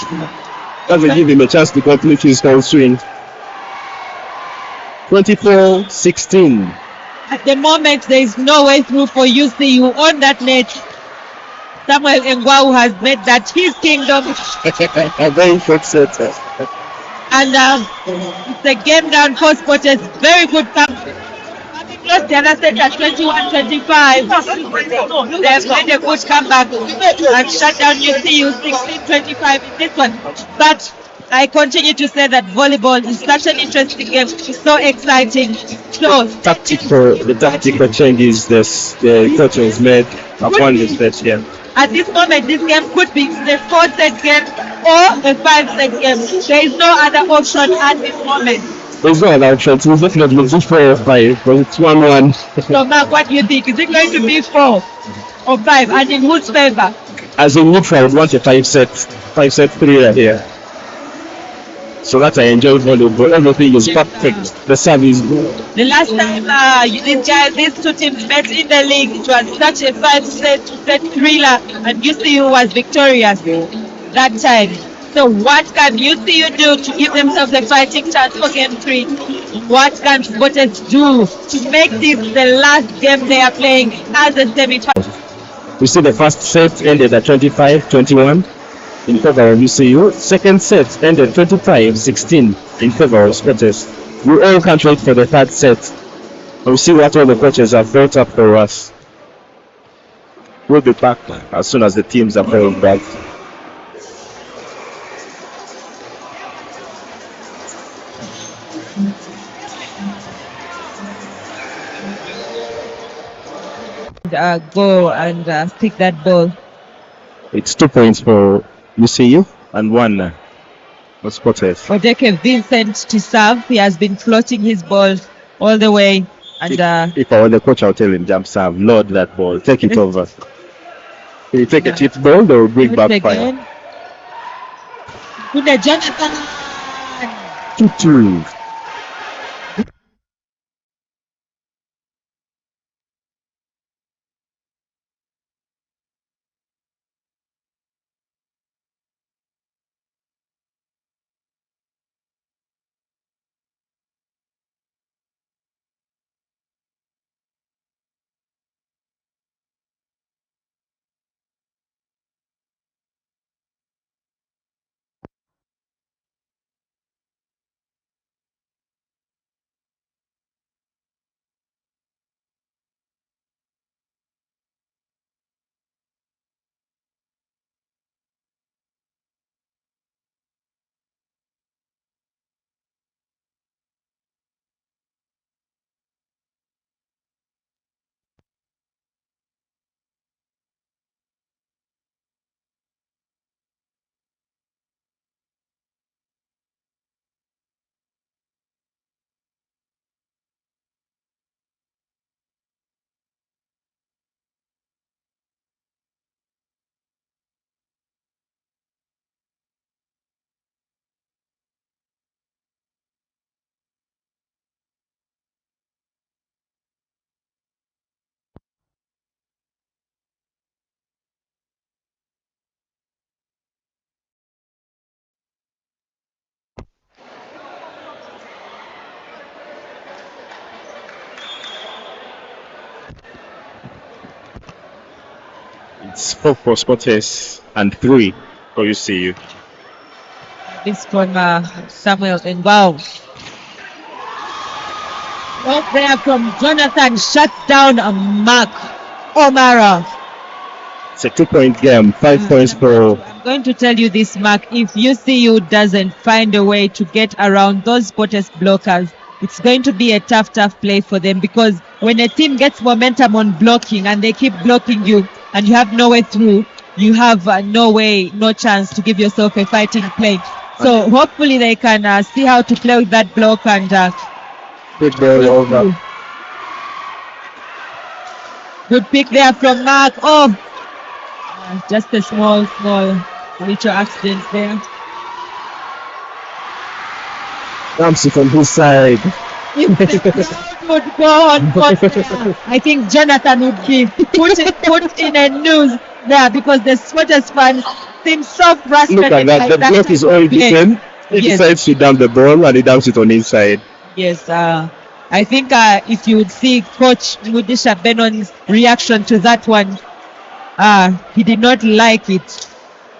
B: Doesn't give him a chance to complete his whole swing. 24-16.
A: At the moment, there is no way through for UCU on that net. Samuel Ngwau has made that his kingdom.
B: A very good setter.
A: And it's a game down for Spotters. Very good comeback. Lost the other set at 21-25. They've made a good comeback and shut down UCU 16-25 in this one. But I continue to say that volleyball is such an interesting game. It's so exciting. So
B: The tactical changes the coach has made upon this set here.
A: At this moment, this game could be a 4-set game or a 5-set game. There is no other option at this moment.
B: There's no other option. It's definitely just 4 or 5, but it's 1-1.
A: So, Mark, what do you think? Is it going to be 4 or 5? And in whose favor?
B: As a neutral, I would want a 5-set thriller here. So that I enjoy volleyball. Everything is perfect. The serve is good.
A: The last time these two teams met in the league, it was such a 5-set thriller, and UCU was victorious that time. So what can UCU do to give themselves a fighting chance for game 3? What can Spotters do to make this the last game they are playing as a semi-final?
B: We see the first set ended at 25-21 in favor of UCU. Second set ended 25-16 in favor of Spotters. We all can't wait for the third set. We'll see what all the coaches have built up for us. We'll be back as soon as the teams are playing back.
A: Go and pick that ball.
B: It's 2 points for UCU and 1 for Spotters.
A: Odeke Vincent to serve. He has been floating his ball all the way. And
B: if I were the coach, I'll tell him jump serve, load that ball, take it over. If you take a tip ball, they will bring back fire.
A: Good, Jonathan.
B: 2-2. It's 4 for Spotters and 3 for UCU.
A: This from Samuel, and wow. Well, there from Jonathan shuts down Mark O'Mara.
B: It's a 2-point game, 5 points for.
A: I'm going to tell you this, Mark. If UCU doesn't find a way to get around those Potters blockers, it's going to be a tough play for them, because when a team gets momentum on blocking and they keep blocking you and you have no way through, you have no chance to give yourself a fighting play. So hopefully they can see how to play with that block and
B: Good ball over.
A: Good pick there from Mark. Oh, just a small little accident there.
B: Ramsey from his side.
A: If the crowd would go on, I think Jonathan would be put in a news there, because the Sweaters fans seem so frustrated.
B: Look at that. The block is all different. He decides to dump the ball and he dumps it on inside.
A: Yes, I think if you would see Coach Mudisha Benon's reaction to that one, he did not like it.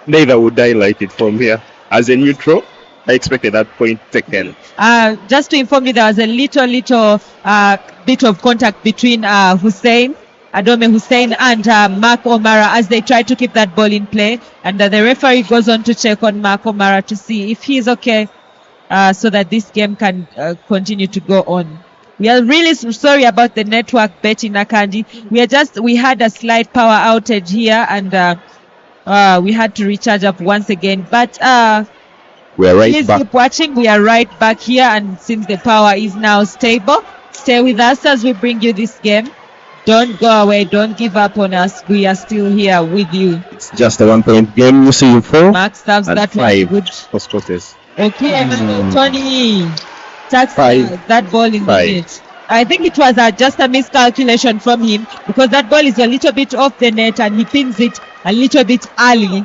B: Neither would I like it from here. As a neutral, I expected that point taken.
A: Just to inform you, there was a little bit of contact between Adome Hussein and Mark O'Mara as they try to keep that ball in play. And the referee goes on to check on Mark O'Mara to see if he's okay, so that this game can continue to go on. We are really sorry about the network, Betty Nakandi. We had a slight power outage here, and we had to recharge up once again. But
B: we're right
A: please
B: back.
A: keep watching. We are right back here, and since the power is now stable, stay with us as we bring you this game. Don't go away. Don't give up on us. We are still here with you.
B: It's just a 1-point game. You see 4.
A: Mark serves
B: and
A: that
B: 5
A: one. Good.
B: for Scotters.
A: Okay, Tony. That's
B: 5.
A: that ball in the
B: 5.
A: net. I think it was just a miscalculation from him, because that ball is a little bit off the net and he pins it a little bit early.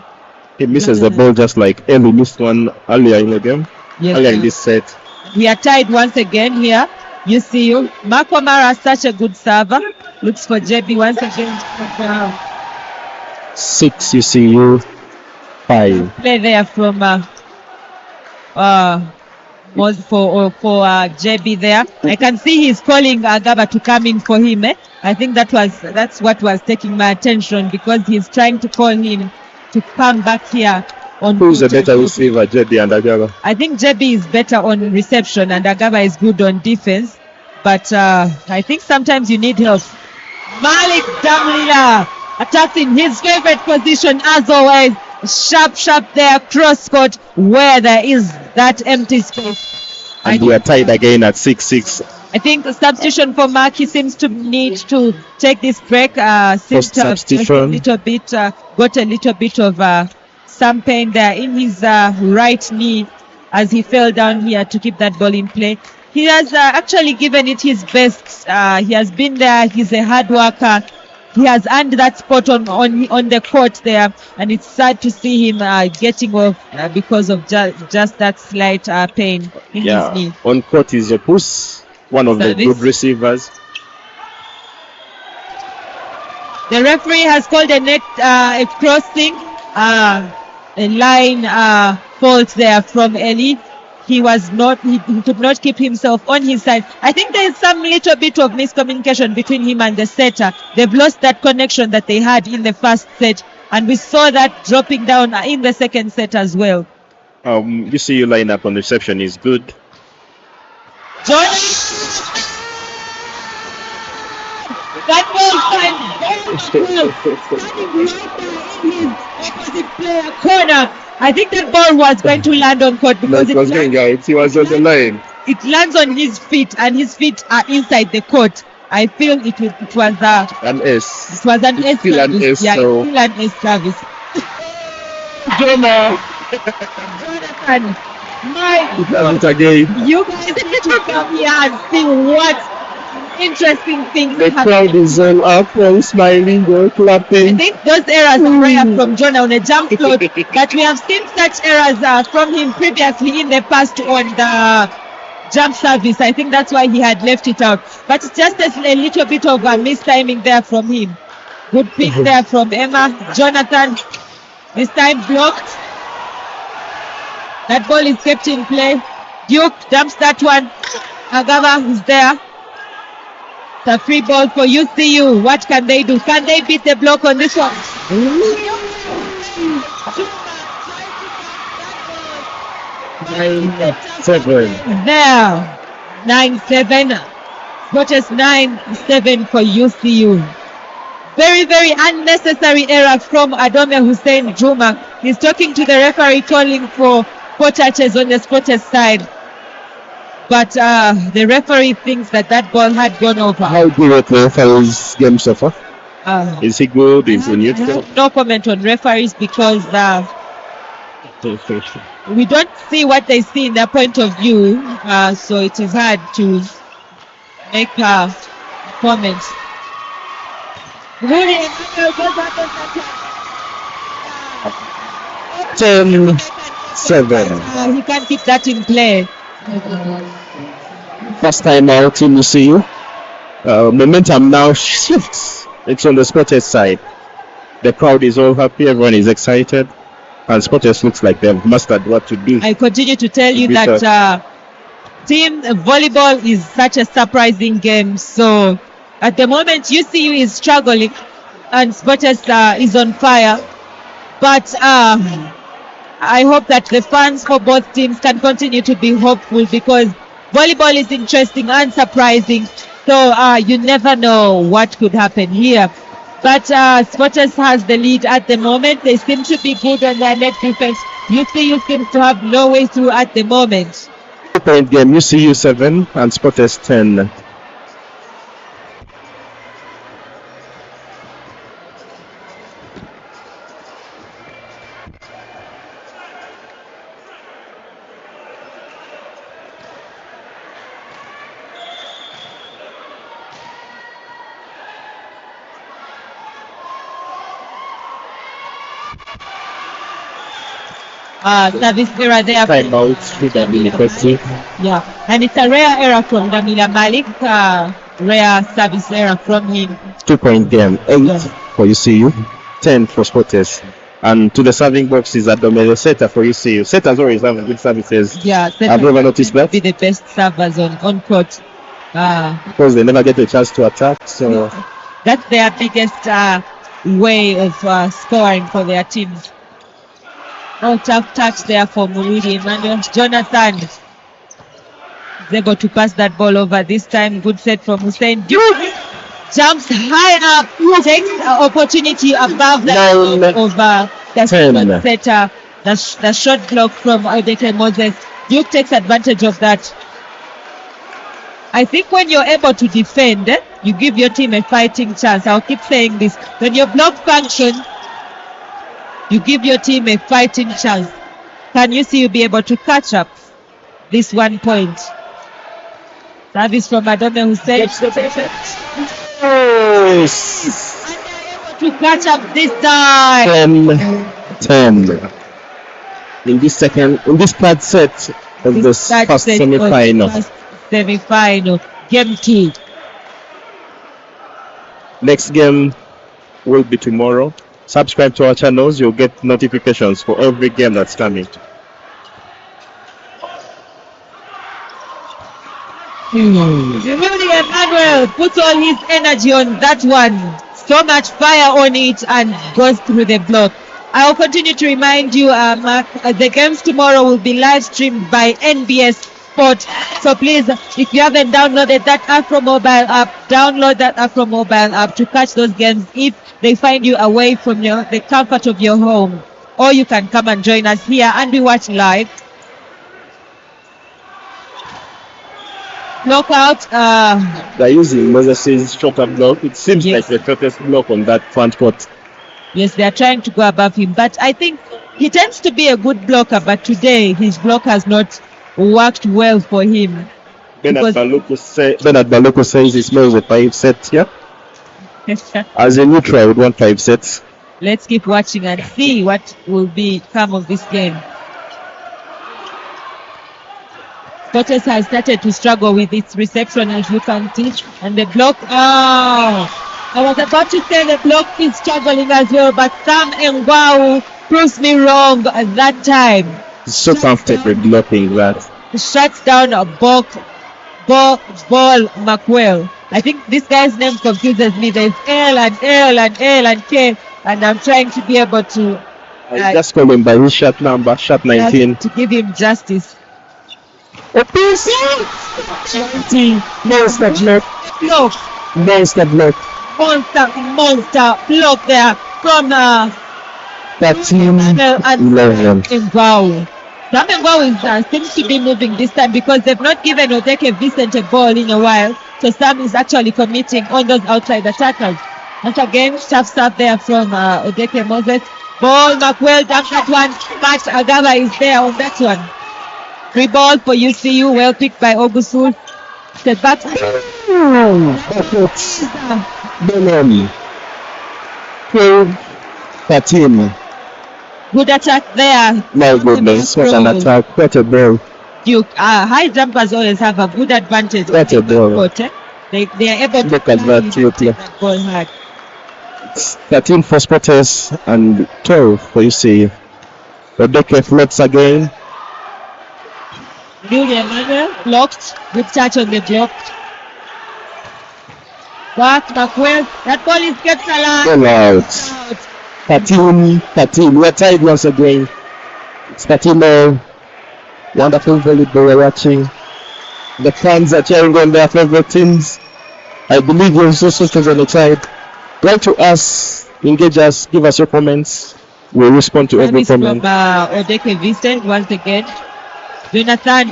B: He misses the ball just like Ellie missed one earlier in the game.
A: Yes,
B: earlier in this set.
A: We are tied once again here. You see, Mark O'Mara, such a good server. Looks for JB once again.
B: 6 UCU, 5.
A: Play there from for JB there. I can see he's calling Agaba to come in for him. I think that's what was taking my attention, because he's trying to call him to come back here.
B: Who's a better receiver, JB and Agaba?
A: I think JB is better on reception and Agaba is good on defense. But I think sometimes you need help. Malik Damlila attacks in his favorite position as always. Sharp there, cross court, where there is that empty space.
B: And we are tied again at 6-6.
A: I think the substitution for Mark, he seems to need to take this break.
B: First substitution.
A: Got a little bit of some pain there in his right knee as he fell down here to keep that ball in play. He has actually given it his best. He has been there. He's a hard worker. He has earned that spot on the court there, and it's sad to see him getting off because of just that slight pain in his knee.
B: On court is Opus, one of the good receivers.
A: The referee has called a crossing, a line fault there from Eli. He could not keep himself on his side. I think there is some little bit of miscommunication between him and the setter. They've lost that connection that they had in the first set, and we saw that dropping down in the second set as well.
B: You see your lineup on reception is good.
A: Johnny! That ball standing right in his opposite player corner. I think that ball was going to land on court because
B: he was on the line.
A: It lands on his feet, and his feet are inside the court. I feel it was
B: an S.
A: It was an S.
B: Still an S.
A: Yeah,
B: so.
A: still an S service. Jonathan, you guys need to come here and see what interesting things
B: the crowd is all up, all smiling, all clapping.
A: I think those errors are rare from Jonah on a jump float, but we have seen such errors from him previously in the past on the jump service. I think that's why he had left it out, but it's just a little bit of a mistiming there from him. Good pick there from Emma. Jonathan, this time blocked. That ball is kept in play. Duke dumps that one. Agava is there. It's a free ball for UCU. What can they do? Can they beat the block on this one?
B: 9-7.
A: There. 9-7. Spotters 9-7 for UCU. Very, very unnecessary error from Adome Hussein Juma. He's talking to the referee, calling for 4 touches on the Spotters side. But the referee thinks that ball had gone over.
B: How do you rate the referee's game so far? Is he good? Is he neutral?
A: No comment on referees because we don't see what they see in their point of view. So it is hard to make a comment.
B: 10-7.
A: He can't keep that in play.
B: First time out in UCU. Momentum now shifts. It's on the Spotters side. The crowd is all happy, everyone is excited, and Spotters looks like they've mastered what to do.
A: I continue to tell you that team volleyball is such a surprising game. So at the moment, UCU is struggling and Spotters is on fire. But I hope that the fans for both teams can continue to be hopeful because volleyball is interesting and surprising. So you never know what could happen here. But Spotters has the lead at the moment. They seem to be good on their net defense. UCU seems to have no way through at the moment.
B: Point game, UCU 7 and Spotters 10.
A: Service error there.
B: Time out with Damila.
A: Yeah, and it's a rare error from Damila Malik. Rare service error from him.
B: 2-point game, 8 for UCU, 10 for Spotters. And to the serving box is Adome Setter for UCU. Setters always have good services.
A: Yeah,
B: I've never noticed that.
A: Be the best servers on court.
B: Because they never get a chance to attack. So
A: that's their biggest way of scoring for their teams. Oh, tough touch there for Muridi. Emmanuel Jonathan is able to pass that ball over this time. Good set from Hussein. Duke jumps high up, takes opportunity above the over the setter. The shot block from Odeke Moses. Duke takes advantage of that. I think when you're able to defend, you give your team a fighting chance. I'll keep saying this. When your block function, you give your team a fighting chance. Can you see you be able to catch up this 1 point? Service from Adome Hussein.
B: yes.
A: To catch up this time.
B: 10. In this third set of this first semi-final.
A: Semi-final. Game 2.
B: Next game will be tomorrow. Subscribe to our channels, you'll get notifications for every game that's coming.
A: Really, Emmanuel puts all his energy on that one. So much fire on it and goes through the block. I'll continue to remind you, Mark, the games tomorrow will be live streamed by NBS Sport. So please, if you haven't downloaded that Afro mobile app, download that Afro mobile app to catch those games if they find you away from the comfort of your home. Or you can come and join us here and we watch live. Knockout.
B: They're using Moses' shorter block. It seems like the shortest block on that front court.
A: Yes, they are trying to go above him. But I think he tends to be a good blocker. But today, his block has not worked well for him.
B: Bernard Baluko says he smells a 5 set here. As a neutral, I would want 5 sets.
A: Let's keep watching and see what will become of this game. Spotters has started to struggle with its reception, as you can see, and the block. I was about to say the block is struggling as well, but Sam Ngwau proves me wrong at that time.
B: so comfortable blocking that.
A: Shuts down a ball McWell. I think this guy's name confuses me. There's L and L and L and K, and I'm trying to be able to
B: just call him by his shot number, shot 19.
A: to give him justice.
B: Monster block.
A: Block.
B: Monster block.
A: Monster block there from
B: 13, 11.
A: Mbao. Sam Mbao seems to be moving this time because they've not given Odeke Vincent a ball in a while. So Sam is actually committing on those outside attackers. Once again, tough stuff there from Odeke Moses. Ball, McWell dumps that one. Matt Agava is there on that one. Free ball for UCU, well picked by Ogusul. Step back.
B: Benoni. 13.
A: Good attack there.
B: My goodness, what an attack. What a ball.
A: Duke, high jumpers always have a good advantage.
B: What a ball.
A: Court, eh? They are able to
B: Look at that,
A: take that ball hard.
B: 13 for Spotters and 12 for UCU. Odeke floats again.
A: Julia Emmanuel blocked. Good touch on the block. Back McWell. That ball is kept alive.
B: All out. 13. We're tied once again. It's 13-0. Wonderful volleyball we're watching. The fans are cheering on their favorite teams. I believe you're also sisters on the side. Write to us, engage us, give us your comments. We'll respond to every comment.
A: From Odeke Vincent once again. Jonathan.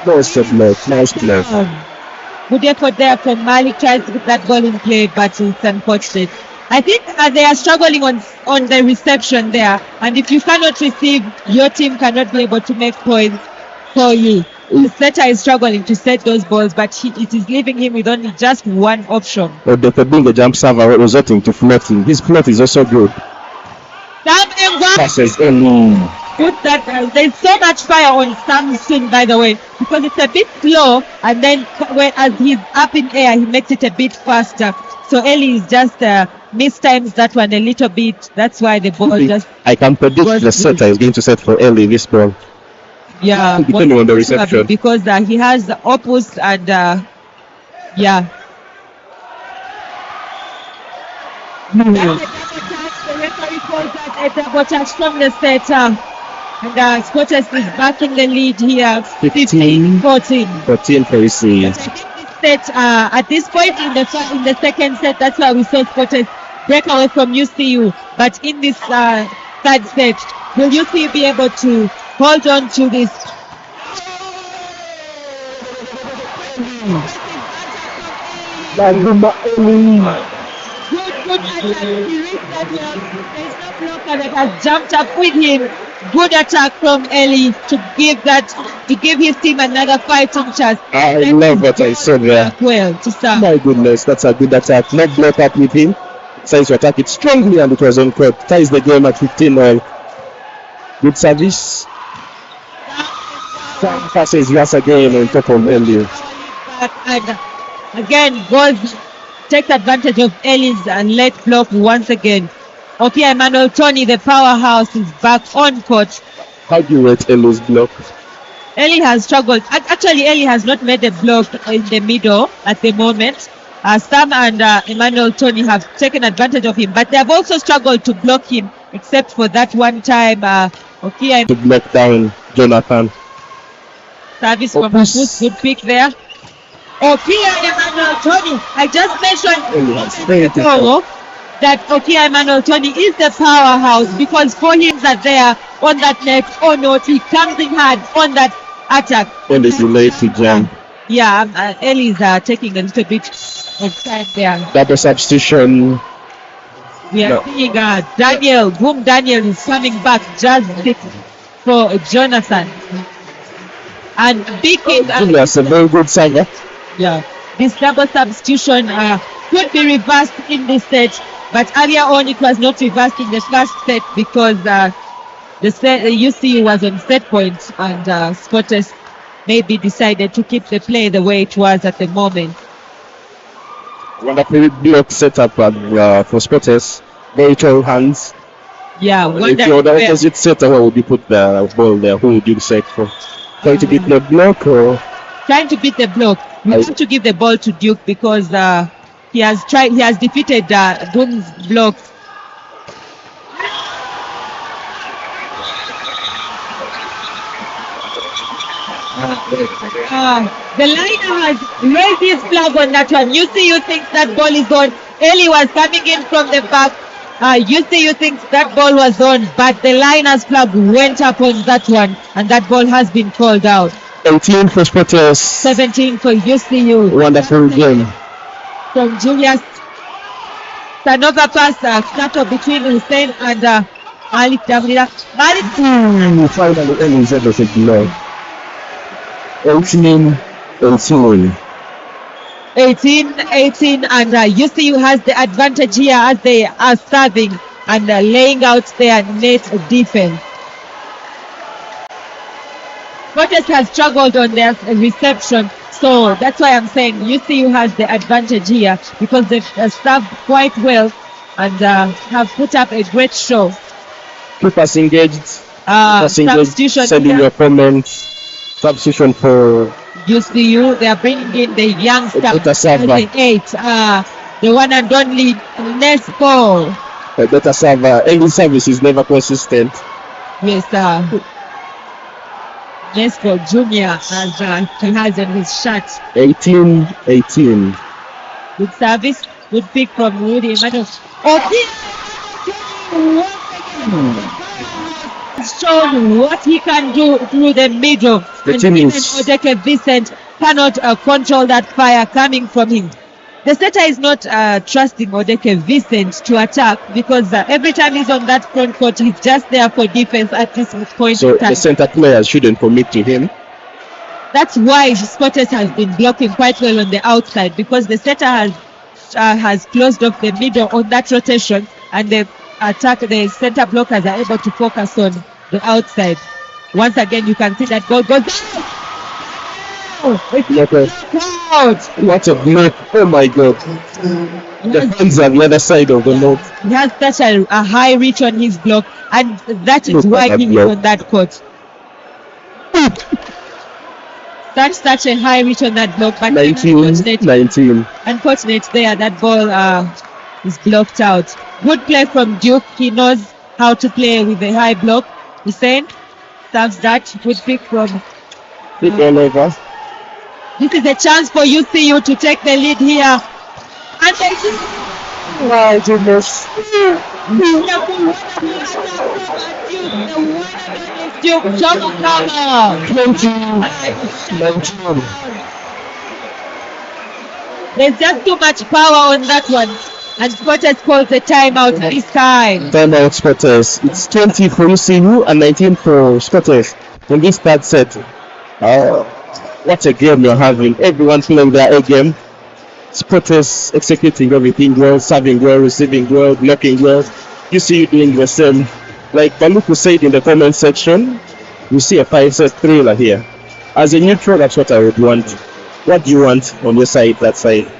B: Nice block. Nice block.
A: Good effort there from Malik. Tries to get that ball in play, but it's unfortunate. I think they are struggling on the reception there, and if you cannot receive, your team cannot be able to make points for you. The setter is struggling to set those balls, but it is leaving him with only just one option.
B: Odeke being a jump server resulting to floating. His float is also good. Passes in.
A: Put that. There's so much fire on Samson, by the way, because it's a bit slow, and then as he's up in air, he makes it a bit faster. So Ellie is just mistimes that one a little bit. That's why the ball just.
B: I can predict the setter is going to set for Ellie this ball.
A: Yeah,
B: depending on the reception.
A: Because he has the opus and yeah. The referee calls that a double touch from the setter. And Spotters is back in the lead here. 15-14.
B: 14 for UCU.
A: I think this set, at this point in the second set, that's why we saw Spotters break away from UCU. But in this third set, will UCU be able to hold on to this? Good attack. He reached that well. There's no blocker that has jumped up with him. Good attack from Ellie to give his team another fighting chance.
B: I love what I saw there.
A: Well, to start.
B: My goodness, that's a good attack. Not block up with him. Decides to attack it strongly, and it was on court. Ties the game at 15-0. Good service. Sam passes once again on top of Ellie.
A: And again, goes takes advantage of Ellie's and let block once again. Okay, Emmanuel Tony, the powerhouse, is back on court.
B: How do you rate Ellie's block?
A: Ellie has struggled. Actually, Ellie has not made a block in the middle at the moment. Sam and Emmanuel Tony have taken advantage of him, but they have also struggled to block him, except for that one time.
B: To block down Jonathan.
A: Service from Opus, good pick there. Emmanuel Tony. I just mentioned that Emmanuel Tony is the powerhouse because for him that there on that net or not, he comes in hard on that attack.
B: And it's delayed to jump.
A: Yeah, Ellie's taking a little bit of time there.
B: Double substitution.
A: We are seeing Daniel is coming back just for Jonathan. And Beacon.
B: That's a very good server.
A: Yeah, this double substitution could be reversed in this set, but earlier on it was not reversed in the first set because the UCU was on set point and Spotters maybe decided to keep the play the way it was at the moment.
B: Wonderful block set up for Spotters. Very tall hands.
A: Yeah,
B: If you're the opposite setter, where would you put the ball there? Who would you decide for? Trying to beat the block or?
A: Trying to beat the block. We have to give the ball to Duke because he has defeated Doom's block. The liner has raised his flag on that one. You think that ball is on. Ellie was coming in from the back. You think that ball was on, but the liner's flag went up on that one, and that ball has been called out.
B: 18 for Spotters.
A: 17 for UCU.
B: Wonderful game.
A: From Julius. Turnover pass started between Hussein and Malik Damrida.
B: Finally, Ellie said was a blow. 18,
A: and UCU has the advantage here as they are serving and laying out their net defense. Spotters has struggled on their reception, so that's why I'm saying UCU has the advantage here because they've served quite well and have put up a great show.
B: Keepers engaged.
A: Substitution.
B: Sending your comments. Substitution for
A: UCU. They are bringing in the youngster, the one and only Nesco.
B: A better server. Any service is never consistent.
A: Yes, Nesco Junior as he has in his shirt.
B: 18.
A: Good service. Good pick from Rudy Emmanuel. Shown what he can do through the middle. Odeke Vincent cannot control that fire coming from him. The setter is not trusting Odeke Vincent to attack because every time he's on that front court, he's just there for defense at this point.
B: So the center players shouldn't commit to him.
A: That's why Spotters has been blocking quite well on the outside because the setter has closed off the middle on that rotation, and the center blockers are able to focus on the outside. Once again, you can see that ball goes down.
B: What a block. Oh my God. The hands are the other side of the net.
A: He has such a high reach on his block, and that is why he is on that court. That's such a high reach on that block, but
B: 19.
A: Unfortunate there, that ball is blocked out. Good play from Duke. He knows how to play with the high block. Hussein serves that. Good pick from
B: over.
A: This is a chance for UCU to take the lead here. And they do.
B: My goodness.
A: Duke,
B: 19.
A: There's just too much power on that one. And Spotters calls the timeout this time.
B: Timeout Spotters. It's 20 for UCU and 19 for Spotters in this third set. What a game you're having. Everyone's playing their A game. Spotters executing everything well, serving well, receiving well, blocking well. UCU doing the same. Like Baluku said in the comment section, we see a 5-set thriller here. As a neutral, that's what I would want. What do you want on your side, that side?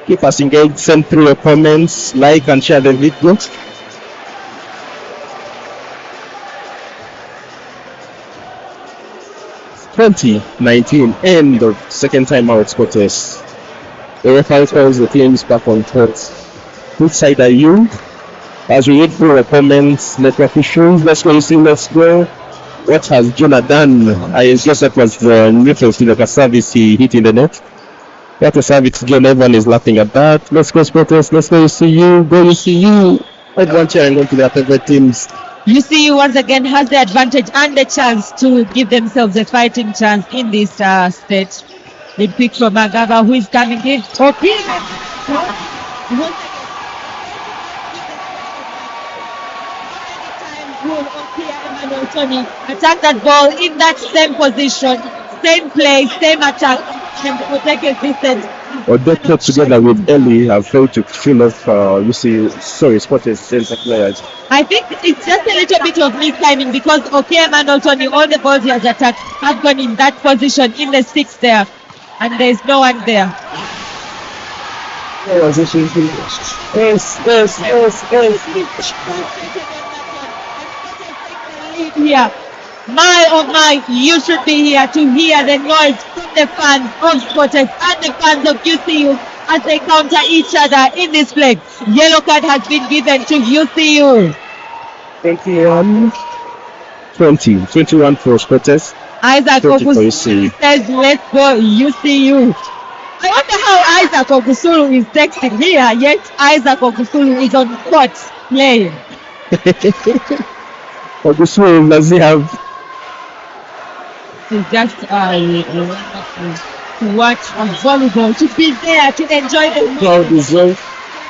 B: Keep us engaged, send through your comments, like and share the video. (20-19) end of second time out Spotters. The referee calls the teams back on court. Which side are you? As we read through the comments, network issues, let's go. What has Jonah done? I guess that was the reference to the service he hit in the net. What a service, John. Everyone is laughing at that. Let's go Spotters, let's go UCU, go UCU. Everyone cheering on to their favorite teams.
A: UCU once again has the advantage and the chance to give themselves a fighting chance in this stage. The pick from Magava, who is coming in. Okay. Attack that ball in that same position, same play, same attack, and protect a distance.
B: Odeke together with Ellie have failed to fill off Spotters center players.
A: I think it's just a little bit of mistiming because Emmanuel Tony, all the balls he has attacked have gone in that position in the 6 there, and there's no one there. Here. My oh my, you should be here to hear the noise from the fans of Scottish and the fans of UCU as they counter each other in this play. Yellow card has been given to UCU.
B: 21 for Scottish.
A: Isaac
B: 30 for
A: Ogusulu
B: UCU.
A: says, let's go UCU. I wonder how Isaac Ogusulu is texting here, yet Isaac Ogusulu is on court playing.
B: Ogusulu, does he have
A: It's just wonderful to watch on volleyball, to be there, to enjoy the
B: crowd as well?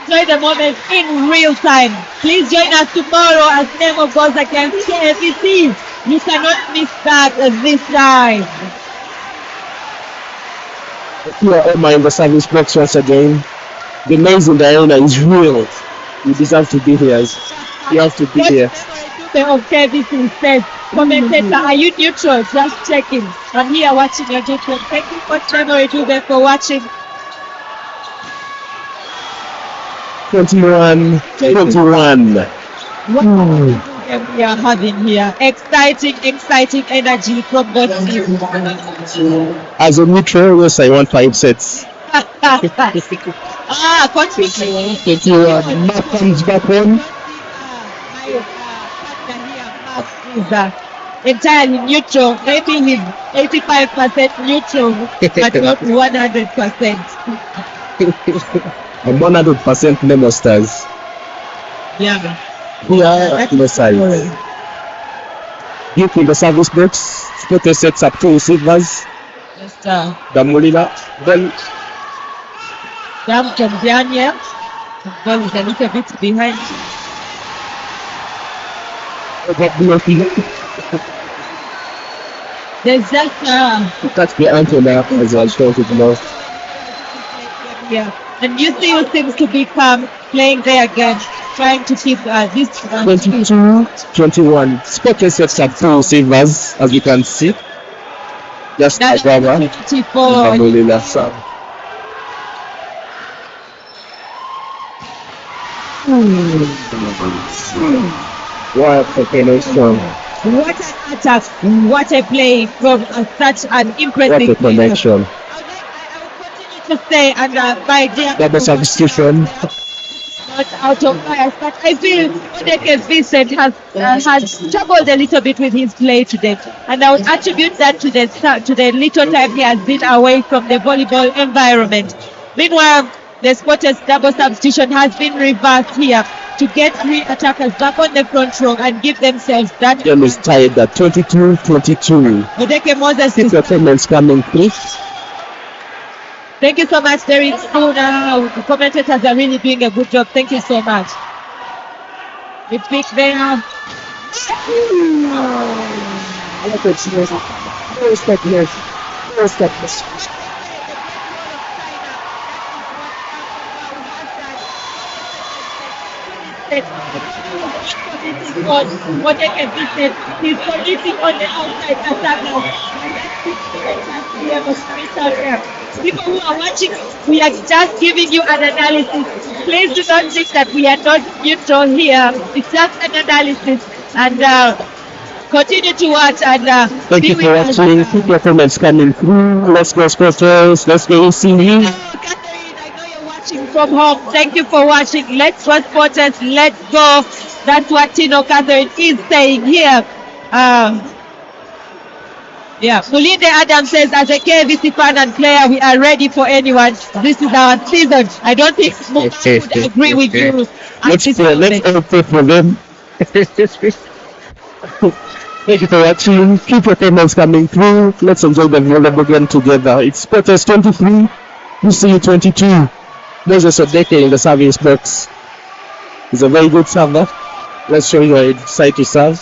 A: enjoy the moment in real time. Please join us tomorrow as Nemo goes against KFC. You cannot miss that this time.
B: Yeah, Emma in the service box once again. The noise in the arena is real. You deserve to be here. You have to be here.
A: Of KFC said, commentator, are you neutral? Just checking. I'm here watching your neutral. Thank you for Memory Dube for watching.
B: 21.
A: What we are having here. Exciting energy from both teams.
B: As a neutral, yes, I want 5 sets.
A: Confident.
B: 21. Mark comes back on.
A: Is entirely neutral. Maybe he's 85% neutral, but not 100%.
B: And 100% Nemo stars.
A: Yeah.
B: Here, no side. You in the service box. Scottish sets up 2 receivers.
A: Just
B: Damulina. Then
A: jump from down here. Ball is a little bit behind. There's just
B: that's the answer now as I started now.
A: yeah. And UCU seems to be calm, playing there again, trying to keep this
B: 22-21. Scottish sets up 2 receivers, as you can see. Just
A: That's
B: Agaba.
A: 24.
B: Damulina. So. What a connection.
A: What an attack, what a play from such an impressive
B: What a connection.
A: I will continue to say, and by their
B: Double substitution.
A: not out of bias, but I feel Odeke Vincent has struggled a little bit with his play today, and I would attribute that to the little time he has been away from the volleyball environment. Meanwhile, the Scottish double substitution has been reversed here to get 3 attackers back on the front row and give themselves that.
B: Game is tied at 22-22.
A: Odeke Moses,
B: Keep your comments coming, please.
A: thank you so much, Derek Spooner. The commentators are really doing a good job. Thank you so much. We pick there. What they can visit, he's committing on the outside attack now. People who are watching, we are just giving you an analysis. Please do not think that we are not neutral here. It's just an analysis, and continue to watch and
B: Thank you for watching. Keep your comments coming through. Let's go Scottish. Let's go see.
A: Catherine, I know you're watching from home. Thank you for watching. Let's go Sporters. Let's go. That's what Tino Catherine is saying here. Yeah, Mulinde Adams says, as a KVC fan and player, we are ready for anyone. This is our season. I don't think Mubarak would agree with you.
B: Let's all pray for them. Thank you for watching. Keep your comments coming through. Let's enjoy the volleyball game together. It's Sporters 23, UCU 22. Moses Odeke in the service box. He's a very good server. Let's show you a side to serve.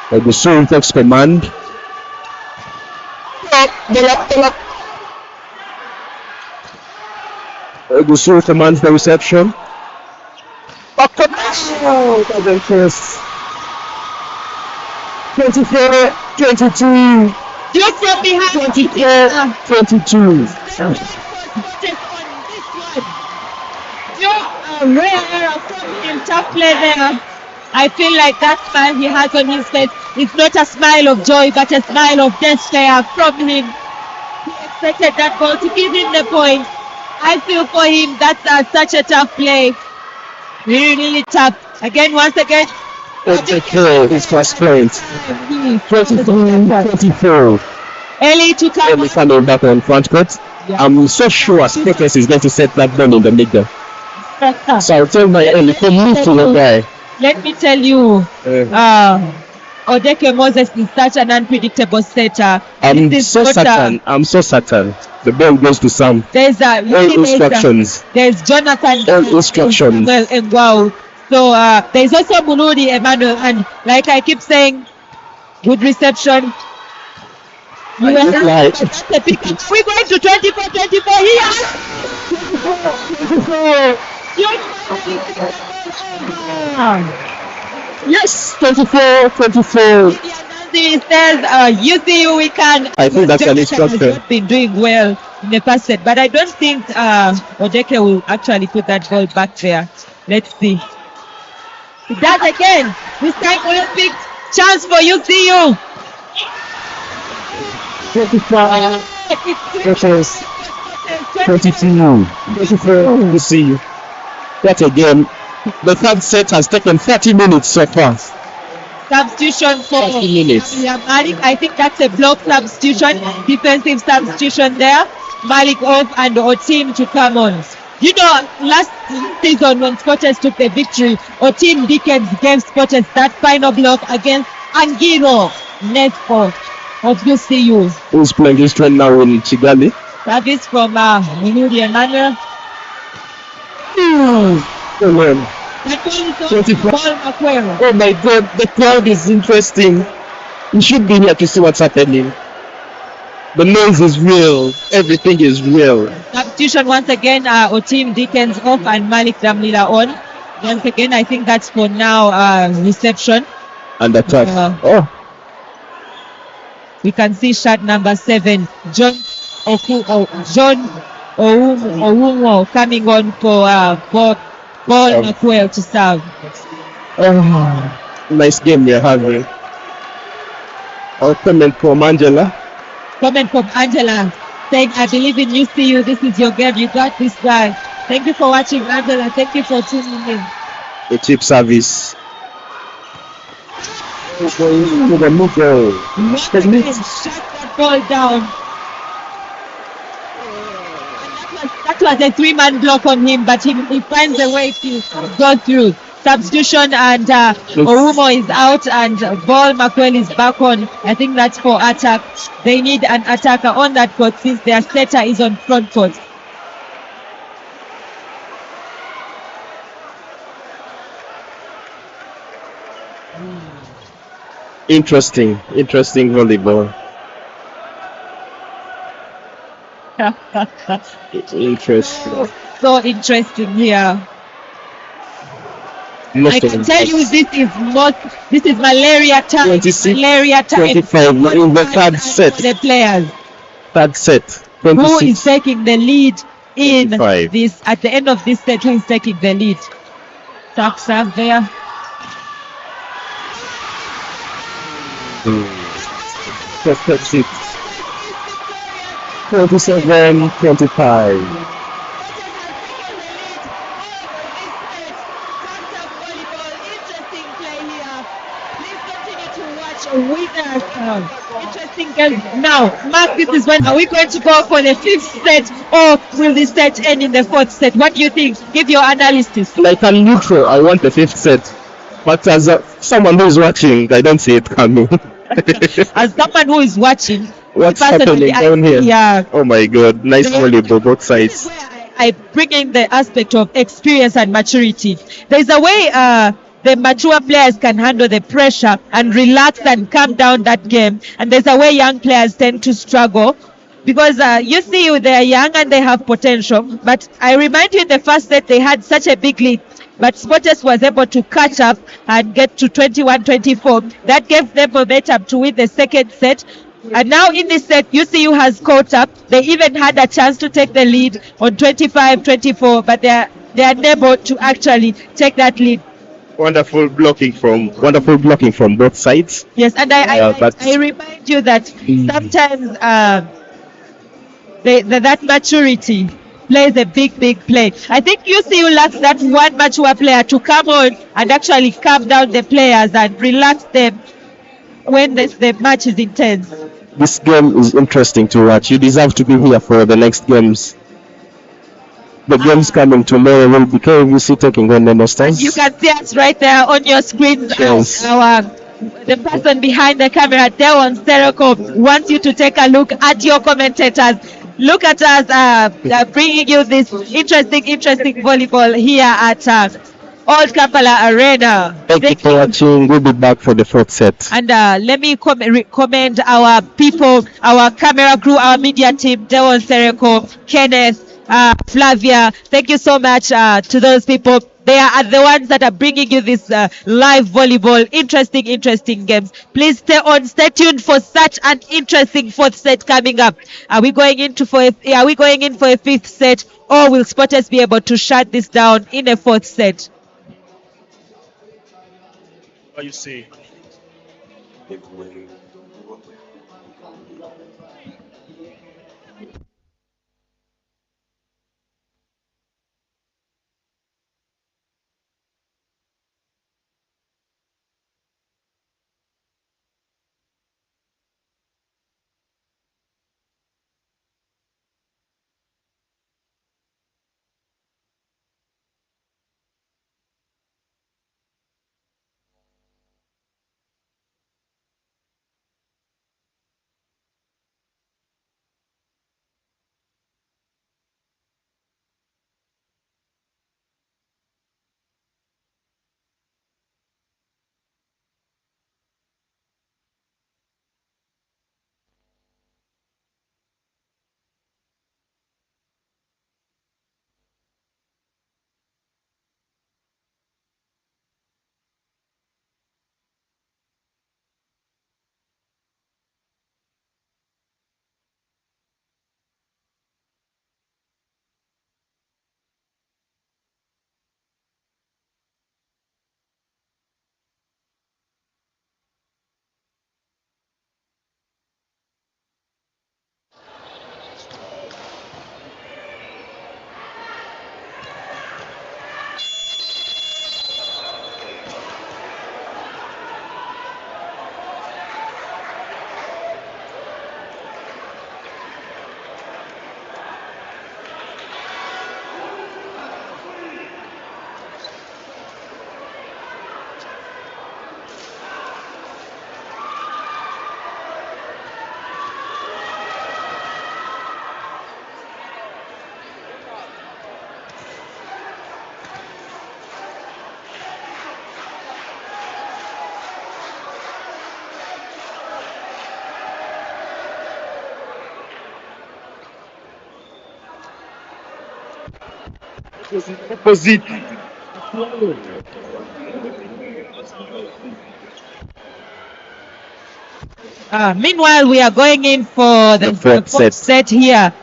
B: The showing takes command. The show commands the reception. Doesn't press. 24, 22.
A: Just from behind.
B: 24, 22.
A: rare error from him. Tough play there. I feel like that smile he has on his face is not a smile of joy, but a smile of despair from him. He expected that ball to give him the point. I feel for him. That's such a tough play. Really, really tough. Once again.
B: Odeke is first point. 23-24.
A: Early to come.
B: Early coming back on front court. Yeah. I'm so sure Sprotters is going to set that down in the middle. So I'll tell my early, come move to the guy.
A: Let me tell you, Odeke Moses is such an unpredictable setter.
B: I'm so certain. The ball goes to Sam.
A: There's
B: instructions.
A: There's Jonathan.
B: Instructions.
A: Well, and wow. So there's also Muludi Emmanuel, and like I keep saying, good reception. We're going to 24-24 here.
B: Yes, 24-24.
A: He says, you see, we can.
B: I think that's an instruction.
A: Has been doing well in the first set, but I don't think Odeke will actually put that ball back there. Let's see. He does again. This time, well picked. Chance for UCU.
B: 25. 22. You see you. That again. The third set has taken 30 minutes so far.
A: Substitution for
B: 30 minutes.
A: Malik. I think that's a block substitution, defensive substitution there. Malik off and Otim to come on. You know, last season when Sprotters took the victory, Otim Dickens gave Sprotters that final block against Angiro Nespo of UCU.
B: Who's playing this trend now in Kigali?
A: Service from Muludi Emmanuel.
B: Oh my God, the crowd is interesting. You should be here to see what's happening. The noise is real. Everything is real.
A: Substitution once again. Otim Dickens off and Malik Damlila on. Once again, I think that's for now. Reception.
B: And attack.
A: We can see shot number 7. John Oumo coming on for Paul Makwel to serve.
B: Nice game we're having. Our comment from Angela.
A: Comment from Angela saying, I believe in UCU. This is your game. You got this guy. Thank you for watching, Angela. Thank you for tuning in.
B: The chip service.
A: Shut that ball down. That was a 3-man block on him, but he finds a way to go through. Substitution and Oumo is out and Ball Makwel is back on. I think that's for attack. They need an attacker on that court since their setter is on front court.
B: Interesting volleyball. It's interesting.
A: So interesting here. I can tell you this is malaria time.
B: 26,
A: malaria time.
B: 25 in the third set.
A: The players.
B: Third set. 26.
A: Who is taking the lead in
B: 25.
A: this at the end of this set? Who is taking the lead? Tough serve there.
B: That's it. 27-25.
A: Interesting game. Now, Mark, this is when are we going to go for the 5th set or will this set end in the 4th set? What do you think? Give your analysis.
B: Like a neutral, I want the 5th set. But as someone who is watching, I don't see it coming.
A: As someone who is watching,
B: what's happening down here?
A: Yeah.
B: Oh my God, nice volleyball both sides.
A: I bring in the aspect of experience and maturity. There's a way the mature players can handle the pressure and relax and calm down that game. And there's a way young players tend to struggle because you see they are young and they have potential. But I remind you in the first set they had such a big lead. But Sprotters was able to catch up and get to 21-24. That gave them momentum to win the second set. And now in this set, UCU has caught up. They even had a chance to take the lead on 25-24, but they are able to actually take that lead.
B: Wonderful blocking from both sides.
A: Yes, and I remind you that sometimes that maturity plays a big play. I think you lack that one mature player to come on and actually calm down the players and relax them when the match is intense.
B: This game is interesting to watch. You deserve to be here for the next games. The games coming tomorrow will be KVC taking on the Nostans.
A: You can see us right there on your screen.
B: Yes.
A: The person behind the camera, Devon Sereko, wants you to take a look at your commentators. Look at us bringing you this interesting volleyball here at Old Kampala Arena.
B: Thank you for watching. We'll be back for the fourth set.
A: And let me commend our people, our camera crew, our media team, Devon Sereko, Kenneth, Flavia. Thank you so much to those people. They are the ones that are bringing you this live volleyball, interesting games. Please stay tuned for such an interesting fourth set coming up. Are we going in for a fifth set, or will Spotters be able to shut this down in a fourth set?
B: What you see? Opposite.
A: Meanwhile, we are going in for the fourth set here.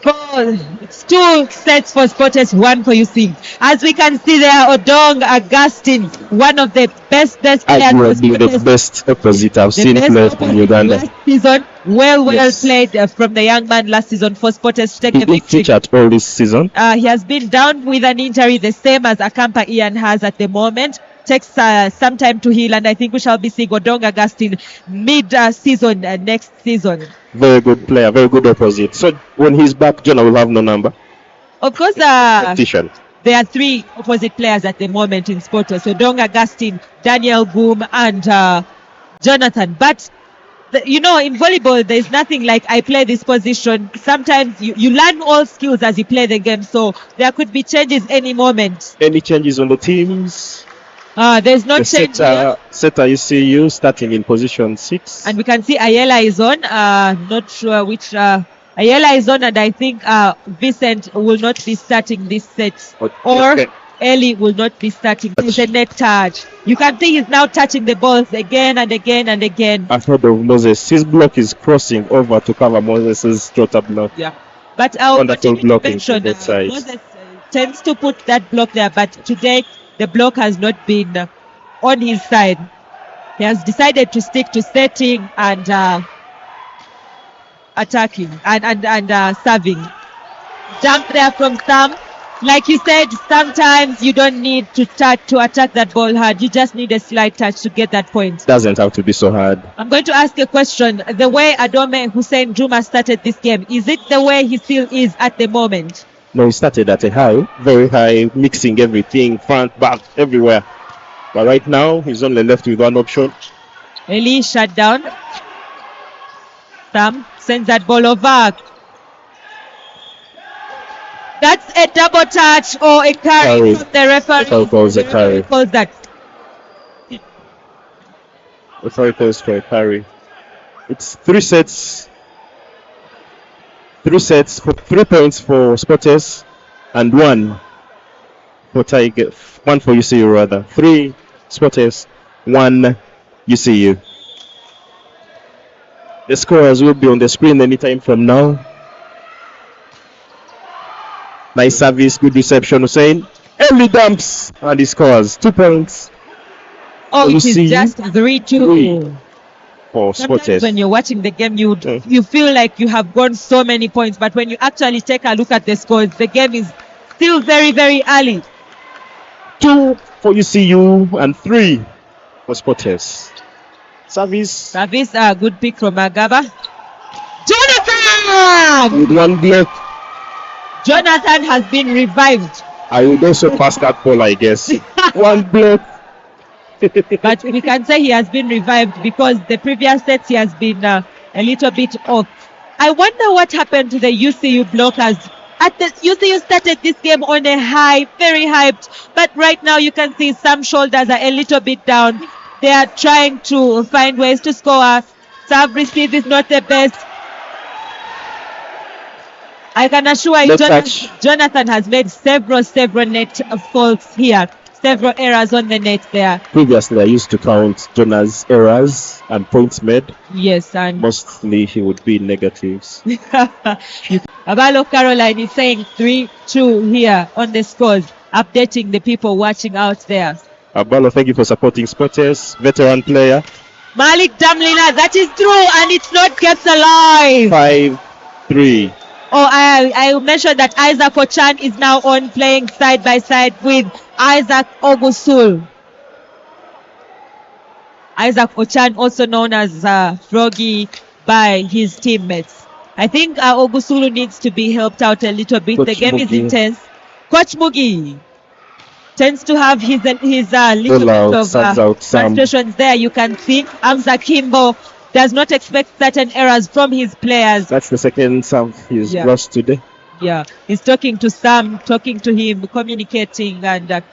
A: It's 2 sets for Spotters, 1 for UC. As we can see there, Odong Augustine, one of the best players.
B: Arguably the best opposite I've seen play in Uganda.
A: Last season, well played from the young man last season for Spotters to take the victory.
B: Featured all this season.
A: He has been down with an injury, the same as Akampa Ian has at the moment. Takes some time to heal, and I think we shall be seeing Odong Augustine mid-season next season.
B: Very good player, very good opposite. So when he's back, Jonah will have no number.
A: Of course, there are 3 opposite players at the moment in Spotters. So Odong Augustine, Daniel Boom, and Jonathan. But in volleyball, there's nothing like I play this position. Sometimes you learn all skills as you play the game. So there could be changes any moment.
B: Any changes on the teams?
A: There's no change here.
B: Setter, you see you starting in position 6.
A: And we can see Ayela is on. Not sure which. Ayela is on, and I think Vincent will not be starting this set. Or Ellie will not be starting. It's a net touch. You can see he's now touching the balls again and again and again.
B: I've heard of Moses. His block is crossing over to cover Moses' total block.
A: Yeah. But our
B: wonderful blocking from both sides.
A: Moses tends to put that block there, but today the block has not been on his side. He has decided to stick to setting and attacking and serving. Jump there from Sam. Like you said, sometimes you don't need to attack that ball hard. You just need a slight touch to get that point.
B: Doesn't have to be so hard.
A: I'm going to ask a question. The way Adome Hussein Juma started this game, is it the way he still is at the moment?
B: No, he started at a high, very high, mixing everything, front, back, everywhere. But right now, he's only left with one option.
A: Eli shut down. Sam sends that ball over. That's a double touch or a carry from the referee.
B: Calls a carry.
A: Calls that.
B: Referee calls for a carry. It's 3 sets. 3 sets for 3 points for Spotters and 1 for Tiger. 1 for UCU rather. 3 Spotters, 1 UCU. The scores will be on the screen anytime from now. Nice service, good reception, Hussein. Early dumps, and he scores 2 points.
A: Oh, it is just 3-2.
B: For
A: Sometimes
B: Spotters.
A: when you're watching the game, you feel like you have gone so many points, but when you actually take a look at the scores, the game is still very, very early.
B: 2 for UCU and 3 for Spotters. Service.
A: Good pick from Agaba. Jonathan!
B: With 1 block.
A: Jonathan has been revived.
B: I would also pass that ball, I guess. 1 block.
A: But we can say he has been revived because the previous sets he has been a little bit off. I wonder what happened to the UCU blockers. UCU started this game on a high, very hyped, but right now you can see some shoulders are a little bit down. They are trying to find ways to score. Serve receive is not the best. I can assure you, Jonathan has made several net faults here. Several errors on the net there.
B: Previously, I used to count Jonah's errors and points made.
A: Yes, and
B: mostly he would be negatives.
A: Abalo Caroline is saying 3-2 here on the scores, updating the people watching out there.
B: Abalo, thank you for supporting Spotters, veteran player.
A: Malik Damlina, that is true, and it's not kept alive.
B: 5-3.
A: Oh, I mentioned that Isaac Ochan is now on playing side by side with Isaac Ogusul. Isaac Ochan, also known as Froggy by his teammates. I think Ogusulu needs to be helped out a little bit. The game is intense. Coach Mugi tends to have his little bit of frustrations there. You can see Amza Kimbo does not expect certain errors from his players.
B: That's the second serve he's lost today.
A: Yeah, he's talking to Sam, talking to him, communicating, and Coach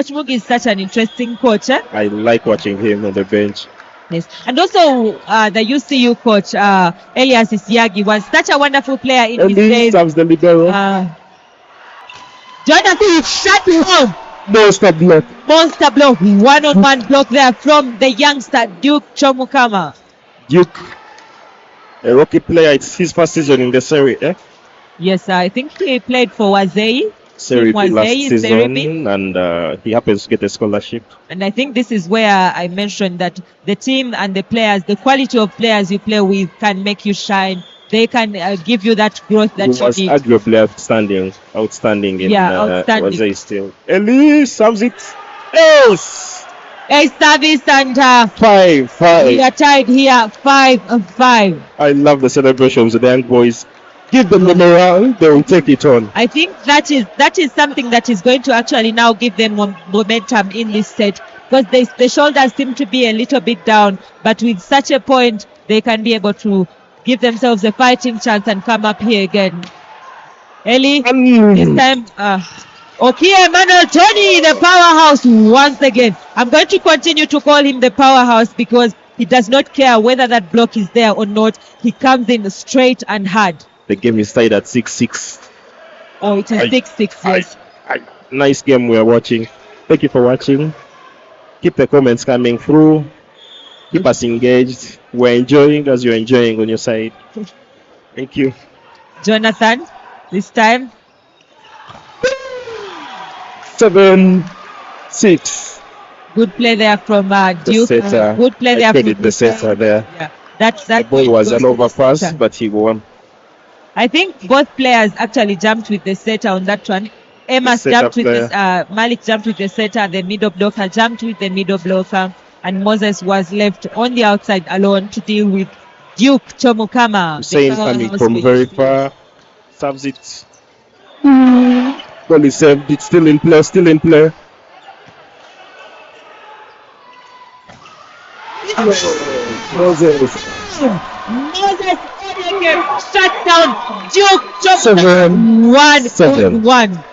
A: Mugi is such an interesting coach.
B: I like watching him on the bench.
A: Yes, and also the UCU coach Elias Isiagi was such a wonderful player in his days.
B: Serves the libero.
A: Jonathan shut him.
B: Monster block.
A: Monster block. One-on-one block there from the youngster Duke Chomukama.
B: Duke, a rookie player. It's his first season in the Serie, eh?
A: Yes, I think he played for Wazei.
B: Serie last season, and he happens to get a scholarship.
A: And I think this is where I mentioned that the team and the players, the quality of players you play with can make you shine. They can give you that growth that you need.
B: Was arguably outstanding in Wazei still. Eli serves it. Ace!
A: Ace service and
B: 5-5.
A: We are tied here 5-5.
B: I love the celebrations of the young boys. Give them the morale, they will take it on.
A: I think that is something that is going to actually now give them momentum in this set, because the shoulders seem to be a little bit down, but with such a point they can be able to give themselves a fighting chance and come up here again. Eli, this time Okie Emmanuel Tony, the powerhouse once again. I'm going to continue to call him the powerhouse because he does not care whether that block is there or not. He comes in straight and hard.
B: The game is tied at 6-6.
A: Oh, it is 6-6, yes.
B: Nice game we are watching. Thank you for watching. Keep the comments coming through. Keep us engaged. We're enjoying as you're enjoying on your side. Thank you.
A: Jonathan, this time
B: 7-6.
A: Good play there from
B: The
A: Duke.
B: setter.
A: Good play
B: I
A: there
B: credit
A: from
B: the setter there.
A: Yeah, that
B: The ball was an
A: goes to the
B: overpass,
A: setter.
B: but he won.
A: I think both players actually jumped with the setter on that one. Amos
B: setter
A: jumped with
B: player.
A: Malik jumped with the setter, the middle blocker jumped with the middle blocker, and Moses was left on the outside alone to deal with Duke Chomukama.
B: Hussein coming from very far. Serves it. Ball is served. It's still in play. Still in play. Moses.
A: Moses shut down Duke
B: Seven.
A: Chomukama 1-1.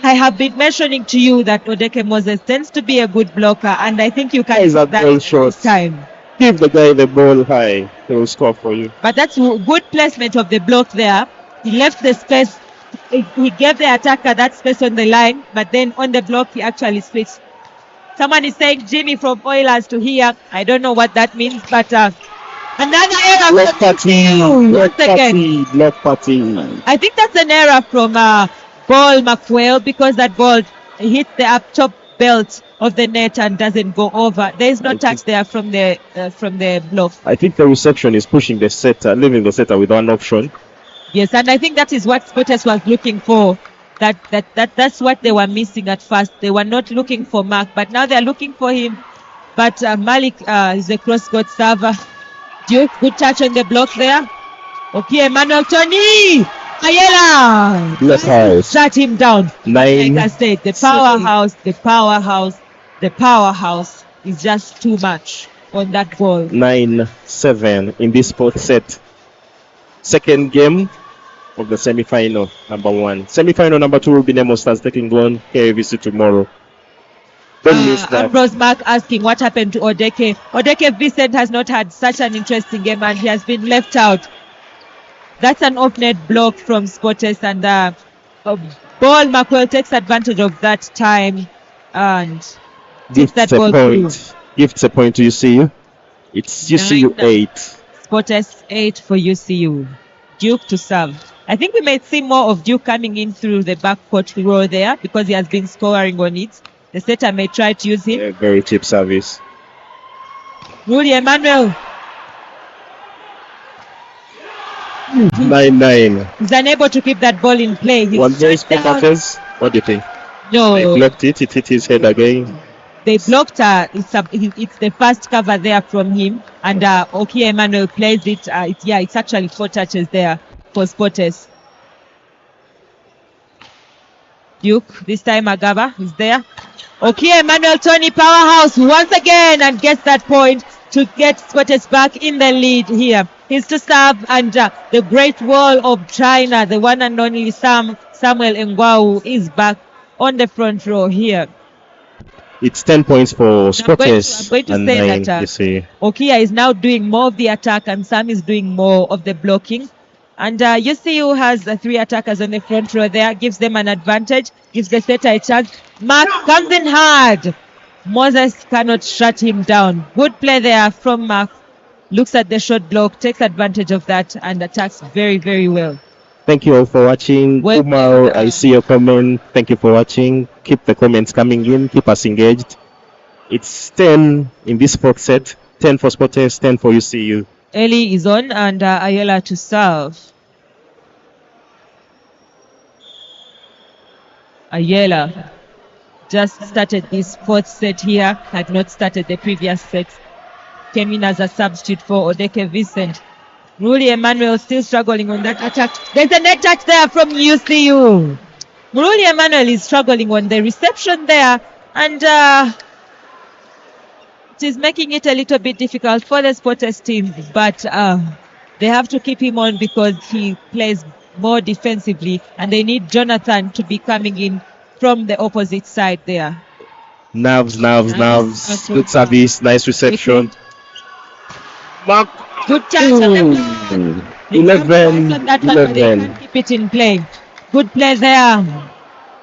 A: I have been mentioning to you that Odeke Moses tends to be a good blocker, and I think you can
B: Is
A: see
B: that
A: that
B: ball
A: this
B: short?
A: time.
B: Give the guy the ball high. He will score for you.
A: But that's good placement of the block there. He left the space. He gave the attacker that space on the line, but then on the block he actually switched. Someone is saying Jimmy from Oilers to here. I don't know what that means, but another error.
B: Block party. Block
A: Once again.
B: party. Block party.
A: I think that's an error from Ball McQuail, because that ball hit the up top belt of the net and doesn't go over. There is no touch there from the block.
B: I think the reception is pushing the setter, leaving the setter with one option.
A: Yes, and I think that is what Spotters was looking for. That's what they were missing at first. They were not looking for Mark, but now they are looking for him. But Malik is a cross-court server. Duke, good touch on the block there. Okay, Emmanuel Tony Ayala.
B: Left high.
A: Shut him down.
B: 9.
A: Like I said, the powerhouse is just too much on that ball.
B: 9-7 in this fourth set. Second game of the semi-final, number 1. Semi-final number 2 will be Nemo Stars taking on KVC tomorrow. Don't miss that.
A: Ambrose Mark asking what happened to Odeke. Odeke Vincent has not had such an interesting game and he has been left out. That's an off-net block from Spotters, and Ball McQuail takes advantage of that time and takes that ball through.
B: Gifts a point to UCU. It's UCU 8.
A: Spotters 8 for UCU. Duke to serve. I think we may see more of Duke coming in through the backcourt row there because he has been scoring on it. The setter may try to use him.
B: Yeah, very cheap service.
A: Rudy Emmanuel
B: 9-9.
A: is unable to keep that ball in play. He's
B: One very
A: shut down.
B: spectators. What do you think?
A: No,
B: They blocked it. It hit his head again.
A: they blocked it's the first cover there from him, and Oki Emmanuel plays it. It's actually 4 touches there for Spotters. Duke, this time Agaba is there. Oki Emmanuel Tony powerhouse once again and gets that point to get Spotters back in the lead here. He's to serve, and the Great Wall of China, the one and only Samuel Ngwau, is back on the front row here.
B: It's 10 points for Spotters.
A: I'm going to
B: and
A: say
B: 9,
A: that
B: you see.
A: Okia is now doing more of the attack and Sam is doing more of the blocking. And UCU has 3 attackers on the front row there, gives them an advantage, gives the setter a chance. Mark comes in hard. Moses cannot shut him down. Good play there from Mark. Looks at the shot block, takes advantage of that and attacks very, very well.
B: Thank you all for watching.
A: Well,
B: Umar, I see your comment. Thank you for watching. Keep the comments coming in. Keep us engaged. It's 10 in this fourth set. 10 for Spotters, 10 for UCU.
A: Eli is on and Ayala to serve. Ayala just started this fourth set here, had not started the previous set. Came in as a substitute for Odeke Vincent. Rudy Emmanuel still struggling on that attack. There's a net touch there from UCU. Rudy Emmanuel is struggling on the reception there, and it is making it a little bit difficult for the Spotters team, but they have to keep him on because he plays more defensively, and they need Jonathan to be coming in from the opposite side there.
B: Nerves. Good service, nice reception. Mark.
A: Good chance on the
B: 11.
A: Keep it in play. Good play there.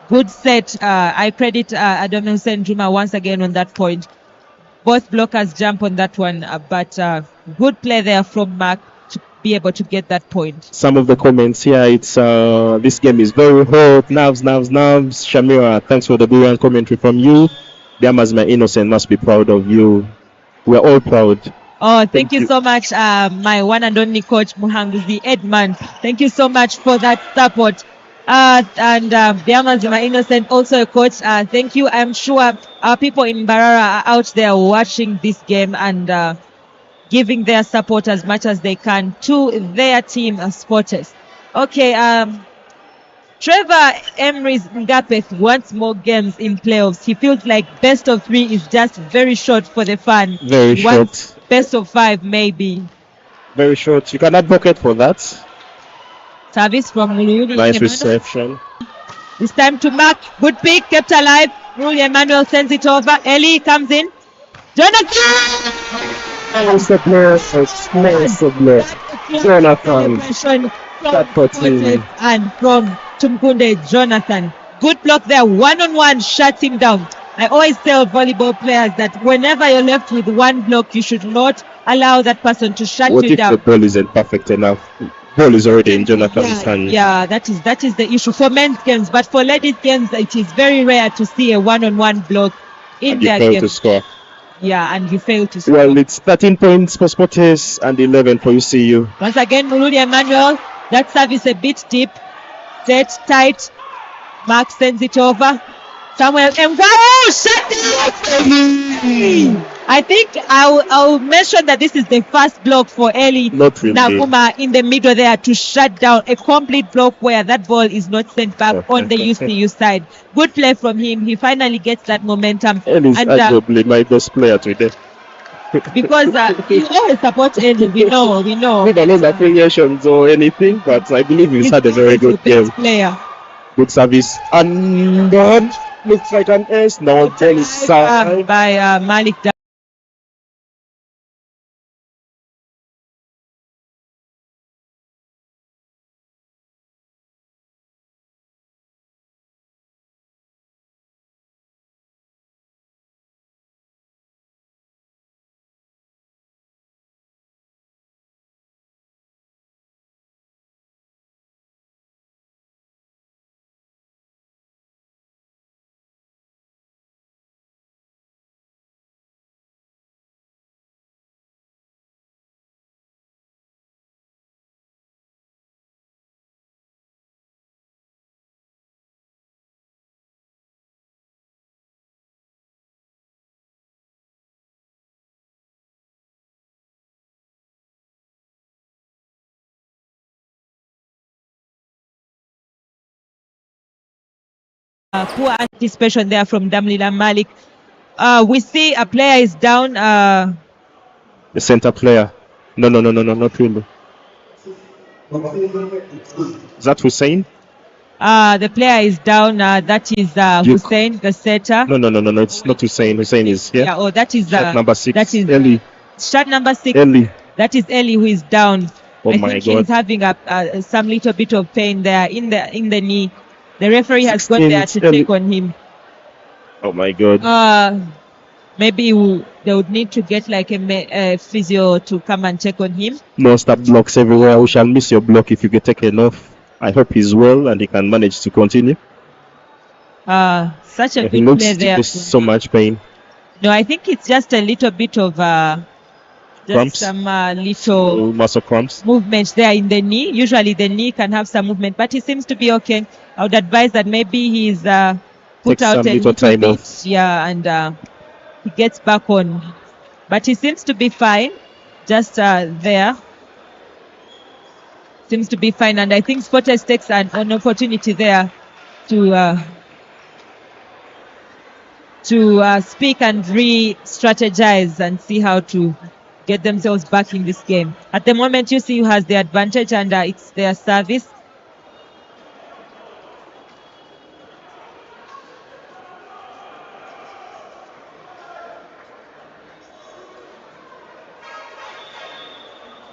A: Good set. I credit Adam Hussein Juma once again on that point. Both blockers jump on that one, but good play there from Mark to be able to get that point.
B: Some of the comments here, it's this game is very hot. Nerves. Shamira, thanks for the brilliant commentary from you. Diamazima Innocent must be proud of you. We're all proud.
A: Oh, thank you so much, my one and only coach, Muhanguzi Edman. Thank you so much for that support. And Diamazima Innocent, also a coach. Thank you. I'm sure our people in Barara are out there watching this game and giving their support as much as they can to their team as supporters. Okay, Trevor Emery's Ngapeth wants more games in playoffs. He feels like best of 3 is just very short for the fun.
B: Very short.
A: Best of 5 maybe.
B: Very short. You can advocate for that.
A: Service from Mululi.
B: Nice reception.
A: It's time to mark. Good pick, kept alive. Mululi Emmanuel sends it over. Ellie comes in. Jonathan!
B: Jonathan.
A: And from Tumkunde, Jonathan. Good block there. One-on-one, shuts him down. I always tell volleyball players that whenever you're left with one block, you should not allow that person to shut you down.
B: What if the ball isn't perfect enough? Ball is already in Jonathan's hands.
A: Yeah, that is the issue for men's games. But for ladies' games, it is very rare to see a one-on-one block in their game.
B: To score.
A: Yeah, and you fail to score.
B: Well, it's 13 points for Sportes and 11 for UCU.
A: Once again, Mululi Emmanuel. That service a bit deep. Set tight. Mark sends it over. Samuel Mvao shut down. I think I'll mention that this is the first block for Eli Nakuma in the middle there to shut down a complete block where that ball is not sent back on the UCU side. Good play from him. He finally gets that momentum.
B: Eli is arguably my best player today.
A: Because he always supports Eli. We know.
B: I don't know affiliations or anything, but I believe he's had a very good game.
A: Player.
B: Good service. And looks like an ace. No, tennis
A: by Malik. Poor anticipation there from Damlila Malik. We see a player is down.
B: The center player. No, not really. Is that Hussein?
A: The player is down. That is Hussein, the setter.
B: No, it's not Hussein. Hussein is here.
A: Yeah, that is
B: shot number 6.
A: That is
B: Eli.
A: Shot number 6.
B: Eli.
A: That is Eli who is down.
B: Oh
A: I
B: my
A: think
B: God.
A: he's having some little bit of pain there in the knee. The referee has gone there to check on him.
B: Oh my God.
A: Maybe they would need to get like a physio to come and check on him.
B: No, stop blocks everywhere. We shall miss your block if you get taken off. I hope he's well and he can manage to continue.
A: Such a
B: he
A: good
B: looks
A: play there.
B: So much pain.
A: No, I think it's just a little bit of
B: cramps?
A: Some little
B: muscle cramps.
A: Movement there in the knee. Usually the knee can have some movement, but he seems to be okay. I would advise that maybe he's put out a little
B: time
A: bit,
B: off.
A: yeah, and he gets back on. But he seems to be fine, just there. Seems to be fine, and I think Sportes takes an opportunity there to speak and re-strategize and see how to get themselves back in this game. At the moment, UCU has the advantage, and it's their service.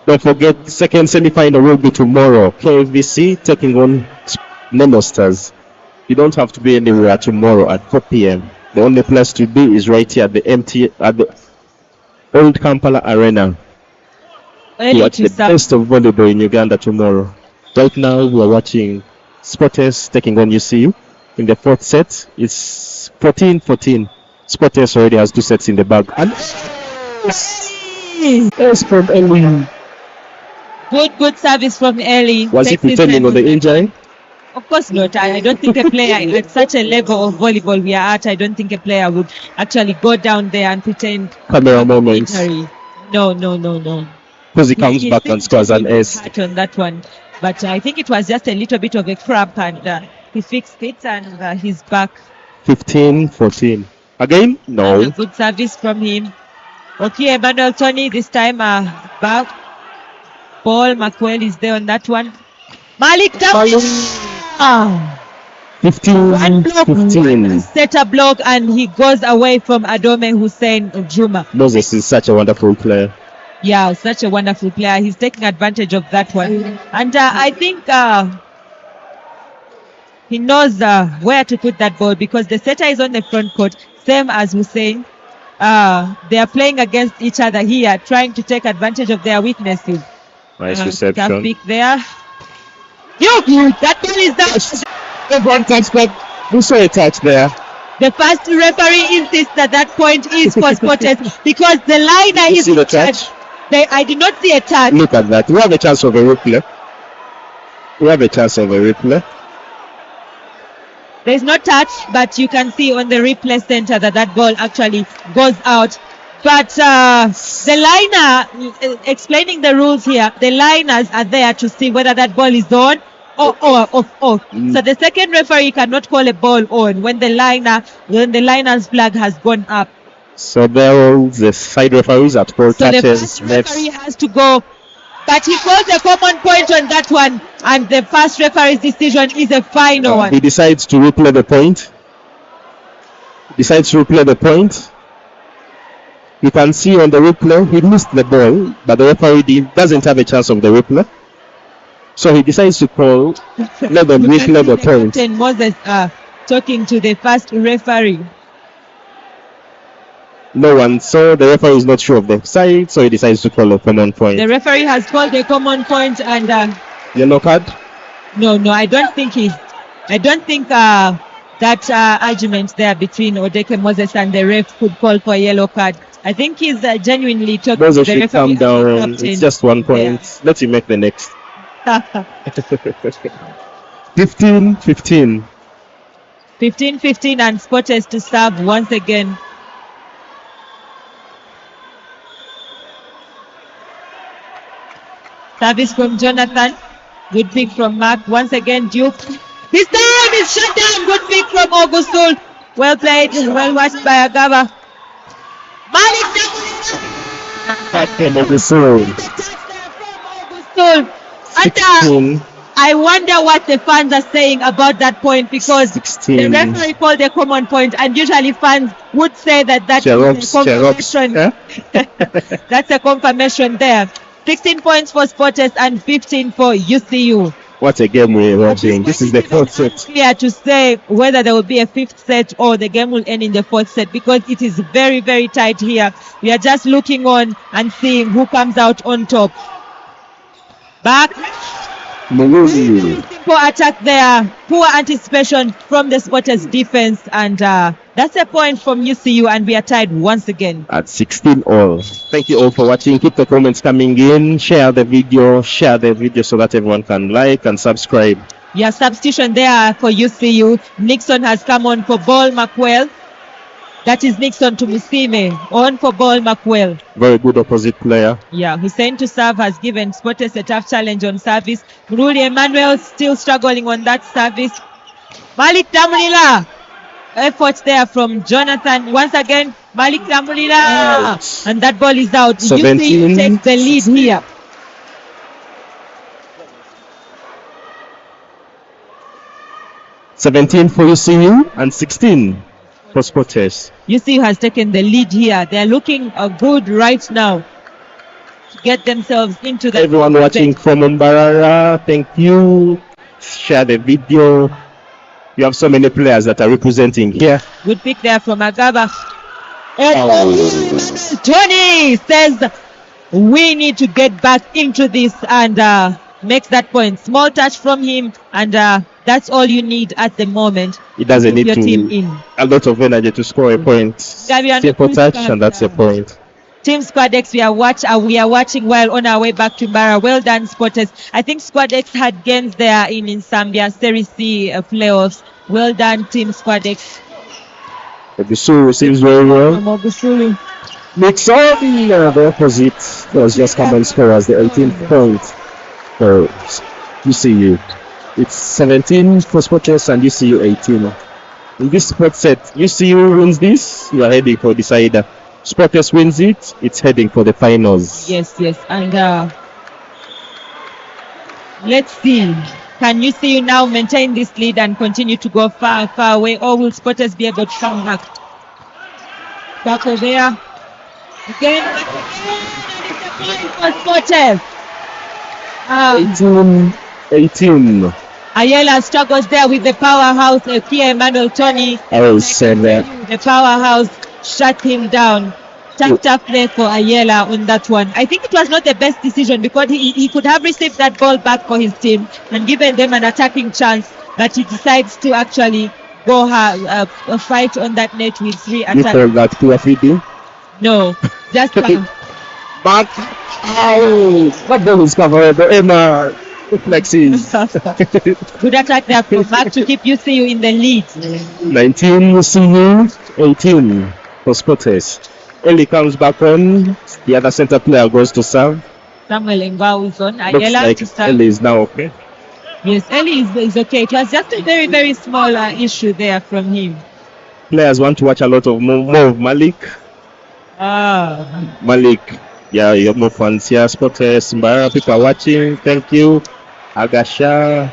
B: Don't forget, second semi-final will be tomorrow. KFBC taking on Monsters. You don't have to be anywhere tomorrow at 4 p.m. The only place to be is right here at the old Kampala Arena.
A: Early
B: watch
A: to
B: the
A: serve.
B: best of volleyball in Uganda tomorrow. Right now, we are watching Spotters taking on UCU. In the fourth set, it's 14-14. Spotters already has 2 sets in the bag. And yes, from Ellie.
A: Good service from Ellie.
B: Was he
A: Takes his
B: pretending
A: time
B: on the
A: that.
B: injury?
A: Of course not. I don't think a player at such a level of volleyball we are at, I don't think a player would actually go down there and pretend
B: Camera moments.
A: injury. No.
B: Because he comes
A: He
B: back and
A: seemed
B: scores
A: to
B: an
A: be
B: ace.
A: hurt on that one, but I think it was just a little bit of a cramp, and he fixed it, and he's back.
B: 15-14. Again? No.
A: And a good service from him. Okay, Emmanuel Tony this time back. Paul McQuell is there on that one. Malik Dawson.
B: 15-15.
A: Set a block, and he goes away from Adome Hussein Juma.
B: Moses is such a wonderful player.
A: Yeah, such a wonderful player. He's taking advantage of that one. And I think he knows where to put that ball, because the setter is on the front court, same as Hussein. They are playing against each other here, trying to take advantage of their weaknesses.
B: Nice reception.
A: Pick there. That ball is down.
B: One touch back. We saw a touch there.
A: The first referee insists that point is for Spotters because the liner
B: You
A: is
B: see the touch?
A: I did not see a touch.
B: Look at that. We have a chance of a replay.
A: There's no touch, but you can see on the replay center that ball actually goes out. But the liner, explaining the rules here, the liners are there to see whether that ball is on or off. So the second referee cannot call a ball on when the liner's flag has gone up.
B: So there are the side referees at 4
A: So the
B: touches.
A: first referee has to go, but he calls a common point on that one, and the first referee's decision is a final one.
B: He decides to replay the point. You can see on the replay, he missed the ball, but the referee doesn't have a chance of the replay. So he decides to call, let them replay the point.
A: Captain Moses talking to the first referee.
B: No one saw, the referee is not sure of the side, so he decides to call a common point.
A: The referee has called a common point, and
B: Yellow card?
A: no, I don't think that argument there between Odeke Moses and the ref could call for a yellow card. I think he's genuinely talking
B: Moses
A: to the
B: should
A: referee.
B: calm down. It's just 1 point. Let him make the next. 15-15.
A: 15-15, and Spotters to serve once again. Service from Jonathan. Good pick from Mark. Once again, Duke. This time is shut down. Good pick from Augustul. Well played. Well watched by Agaba. Malik
B: Augustul.
A: And I wonder what the fans are saying about that point, because
B: 16.
A: the referee called a common point, and usually fans would say that is a confirmation. That's a confirmation there. 16 points for Spotters and 15 for UCU.
B: What a game we're watching. This is the fourth set.
A: Clear to say whether there will be a fifth set or the game will end in the fourth set, because it is very, very tight here. We are just looking on and seeing who comes out on top. Back. Poor attack there. Poor anticipation from the Spotters defense, and that's a point from UCU, and we are tied once again
B: at 16 all. Thank you all for watching. Keep the comments coming in. Share the video so that everyone can like and subscribe.
A: Yeah, substitution there for UCU. Nixon has come on for Ball McQuell. That is Nixon to Musime on for Ball McQuell.
B: Very good opposite player.
A: Yeah, Hussein to serve has given Spotters a tough challenge on service. Muruli Emmanuel still struggling on that service. Malik Damulila. Effort there from Jonathan. Once again, Malik Damulila. And that ball is out.
B: 17.
A: UCU takes the lead here.
B: $17 for UCU and 16 for Spotters.
A: UCU has taken the lead here. They're looking good right now to get themselves into the.
B: Everyone watching from Mbarara, thank you. Share the video. You have so many players that are representing here.
A: Good pick there from Agaba. And Tony says We need to get back into this and make that point. Small touch from him, and that's all you need at the moment.
B: It doesn't
A: Put
B: need
A: your team
B: to
A: in.
B: a lot of energy to score a point.
A: Gabriel,
B: Simple
A: please
B: touch,
A: start,
B: and that's a point.
A: Team Squad X, we are watching while on our way back to Mbara. Well done, spotters. I think Squad X had games there in Zambia, Serie C playoffs. Well done, Team Squad X.
B: Ogusul receives very well.
A: Mogusuli.
B: Mix on the opposite was just come and score as the 18th point for UCU. It's 17 for Spotters and UCU 18. In this spot set, UCU wins this, you are heading for decider. Spotters wins it, it's heading for the finals.
A: Yes, and let's see. Can UCU now maintain this lead and continue to go far away, or will Spotters be able to come back? Back over there. Again, for Spotters.
B: 18.
A: Ayala struggles there with the powerhouse, Pierre Emmanuel Tony.
B: I will say that.
A: The powerhouse shut him down. Tough play for Ayala on that one. I think it was not the best decision because he could have received that ball back for his team and given them an attacking chance, but he decides to actually go fight on that net with 3 attacks.
B: You thought that to a feeding?
A: No, just
B: But what ball is covered? Emma reflexes.
A: good attack there from Mark to keep UCU in the lead.
B: 19 UCU, 18 for Spotters. Eli comes back on. The other center player goes to serve.
A: Samuel Ngwa is on.
B: Looks
A: Ayala
B: like
A: to serve.
B: Eli is now okay.
A: Yes, Eli is okay. It was just a very, very small issue there from him.
B: Players want to watch a lot of more of Malik. Malik, yeah, you have more fans here. Spotters, Mbara, people are watching. Thank you. Agasha.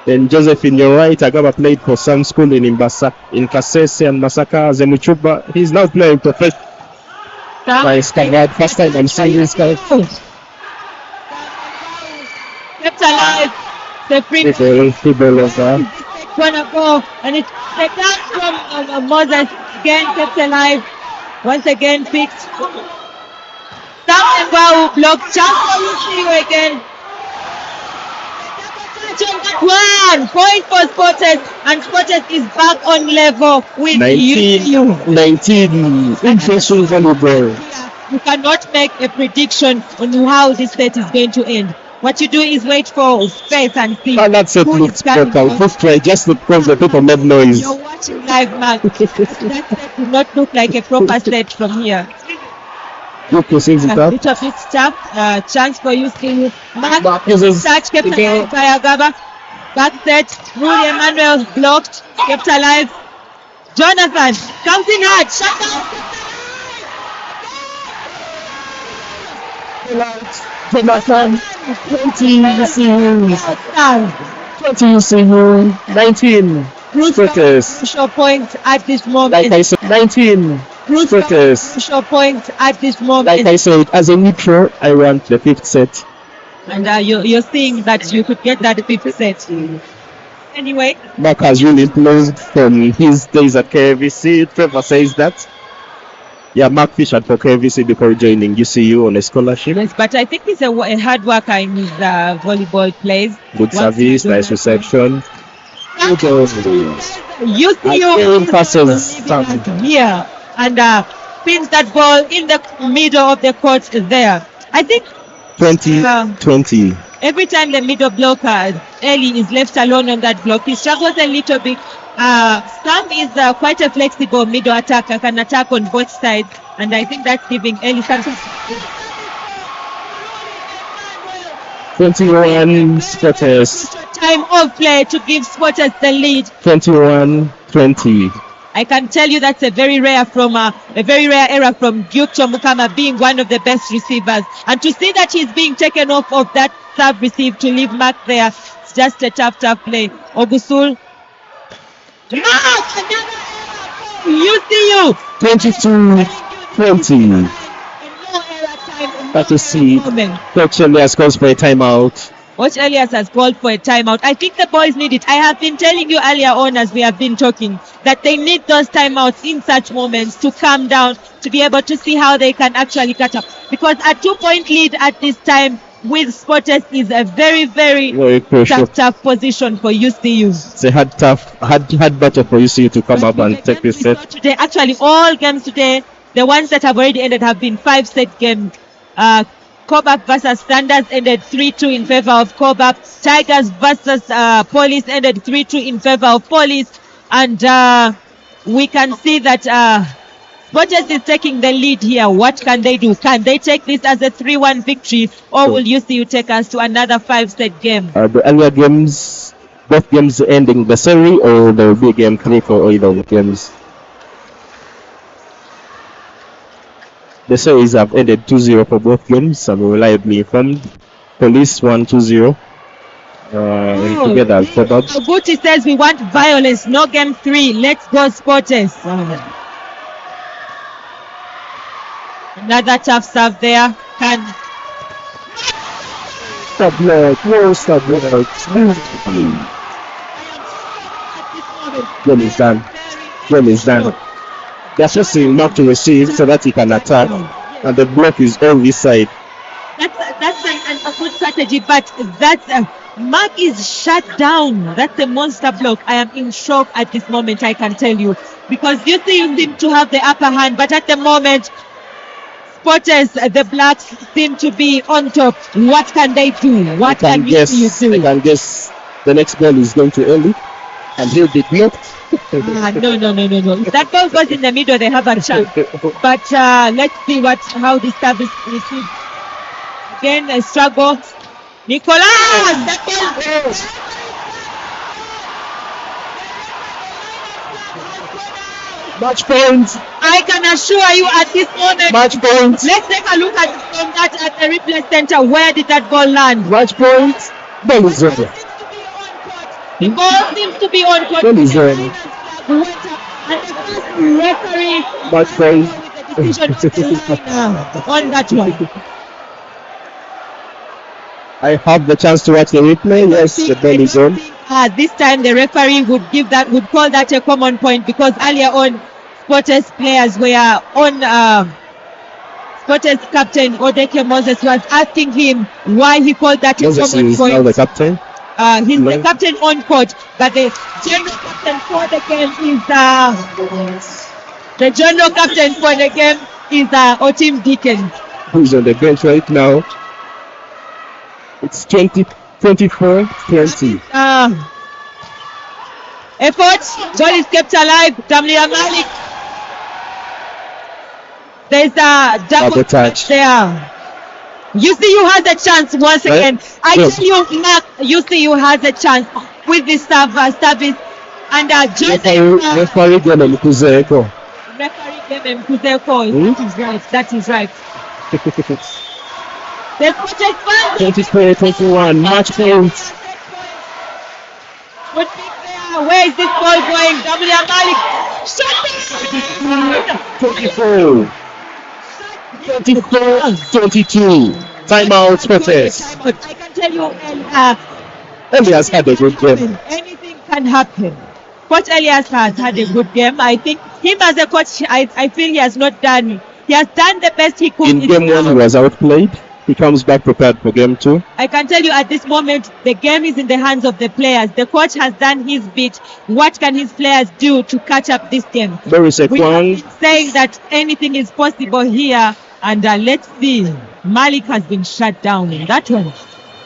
B: Then Joseph in your right. Agaba played for some school in Kasese and Masaka. Zemuchuba. He's now playing professional. Nice, first time I'm seeing this guy.
A: Kept alive. The free wanna go, and it's the touch from Moses again kept alive. Once again picked. Sam Ngwa blocked. Chance for UCU again. One point for Spotters, and Spotters is back on level with
B: 19 interesting volleyball.
A: You cannot make a prediction on how this set is going to end. What you do is wait for space and see.
B: That's it. Looks better. First try just because the people made noise.
A: You're watching live, Mark. That set did not look like a proper set from here.
B: Little bit
A: tough. Chance for you still. Mark
B: uses
A: touch kept alive by Agaba. Back set. Rui Emmanuel blocked. Kept alive. Jonathan comes in hard. Shut down.
B: Jonathan. 20 UCU. 19.
A: Crucial point at this moment.
B: Like I said, 19.
A: Crucial point at this moment.
B: Like I said, as a neutral, I want the 5th set.
A: And you're seeing that you could get that 5th set. Anyway.
B: Mark has really improved from his days at KVC. Trevor says that. Yeah, Mark Fisher for KVC before joining UCU on a scholarship.
A: Yes, but I think he's a hard worker in his volleyball plays.
B: Good service, nice reception.
A: UCU
B: passes
A: here and pins that ball in the middle of the court there. I think
B: 20.
A: Every time the middle blocker Eli is left alone on that block, he struggles a little bit. Sam is quite a flexible middle attacker, can attack on both sides, and I think that's giving Eli something.
B: 21 Spotters.
A: Time of play to give Spotters the lead.
B: 21-20.
A: I can tell you that's a very rare error from Duke Chomukama, being one of the best receivers, and to see that he's being taken off of that serve receive to leave Mark there, it's just a tough play. Ogusul. UCU
B: 22-20. That is see. Coach Elias calls for a timeout.
A: Coach Elias has called for a timeout. I think the boys need it. I have been telling you earlier on as we have been talking that they need those timeouts in such moments to calm down, to be able to see how they can actually catch up. Because a 2-point lead at this time with Spotters is a very, very tough position for UCU.
B: It's a hard battle for UCU to come up and take this set.
A: Today, actually, all games today, the ones that have already ended have been 5-set games. Cobap versus Standards ended 3-2 in favor of Cobap. Tigers versus Police ended 3-2 in favor of Police. And we can see that Spotters is taking the lead here. What can they do? Can they take this as a 3-1 victory, or will UCU take us to another 5-set game?
B: The earlier games, both games ending the Serie, or there will be game 3 for either games? The series have ended 2-0 for both games. I'm reliably informed. Police won 2-0. Together,
A: Gucci says we want violence, no game 3. Let's go, Spotters. Another tough serve there.
B: Stop Game is done. Game is done. They're just saying not to receive so that he can attack, and the block is on this side.
A: That's a good strategy, but Mark is shut down. That's a monster block. I am in shock at this moment, I can tell you, because UCU seem to have the upper hand, but at the moment, Spotters, the Blacks seem to be on top. What can they do? What can UCU do?
B: I can guess the next ball is going to early, and he'll be blocked.
A: No. If that ball goes in the middle, they have a chance. But let's see how this service received. Again, a struggle. Nicolas!
B: Match point!
A: I can assure you at this moment.
B: Match point!
A: Let's take a look at the replay center. Where did that ball land?
B: Match point! Ball is ready.
A: The ball seems to be on court.
B: Ball is ready.
A: Referee.
B: Match point.
A: On that one.
B: I have the chance to watch the replay. Yes, the ball is on.
A: This time the referee would call that a common point, because earlier on Spotters players were on Spotters captain Odeke Moses was asking him why he called that a common point.
B: Now the captain.
A: He's the captain on court, but the general captain for the game is Otim Deacon,
B: who's on the bench right now. It's 24-20.
A: Effort. Ball is kept alive. Damlia Malik. There's a double touch there. UCU has a chance once again. I tell you, Mark, UCU has a chance with this service. And
B: referee Game Mkuzeko.
A: That is right. The
B: 24-21. Match point.
A: Where is this ball going? Damlia Malik. Shut down.
B: 24-22. Timeout, Spotters.
A: I can tell you,
B: Elias had a good game.
A: Anything can happen. Coach Elias has had a good game. I think him as a coach, I feel he has done the best he could.
B: In game 1, he was outplayed. He comes back prepared for game 2.
A: I can tell you at this moment, the game is in the hands of the players. The coach has done his bit. What can his players do to catch up this game?
B: There is a
A: We saying that anything is possible here. And let's see. Malik has been shut down in that one.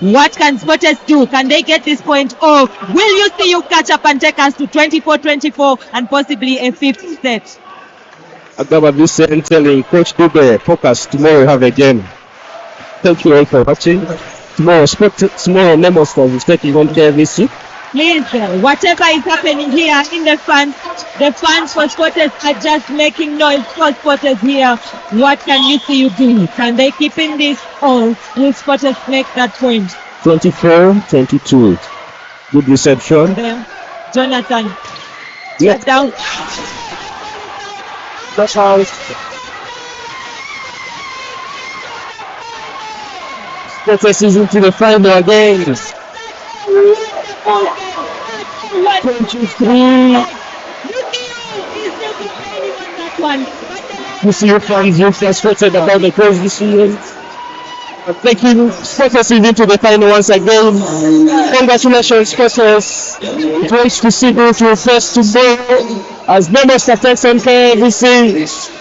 A: What can Spotters do? Can they get this point off? Will UCU catch up and take us to 24-24 and possibly a 5th set?
B: Agaba Vincent telling Coach Dube, focus, tomorrow we have a game. Thank you all for watching. Tomorrow members for taking on KVC.
A: Please, whatever is happening here in the fans for Spotters are just making noise for Spotters here. What can UCU do? Can they keep in this, or will Spotters make that point?
B: 24-22. Good reception.
A: Jonathan.
B: Yeah.
A: Down.
B: That's how. Sporters is into the final again. 23. You see your fans, you're frustrated about the close decision. Taking Sporters into the final once again. Congratulations, Sporters. It waits to see who will first to go as members of Texan KVC.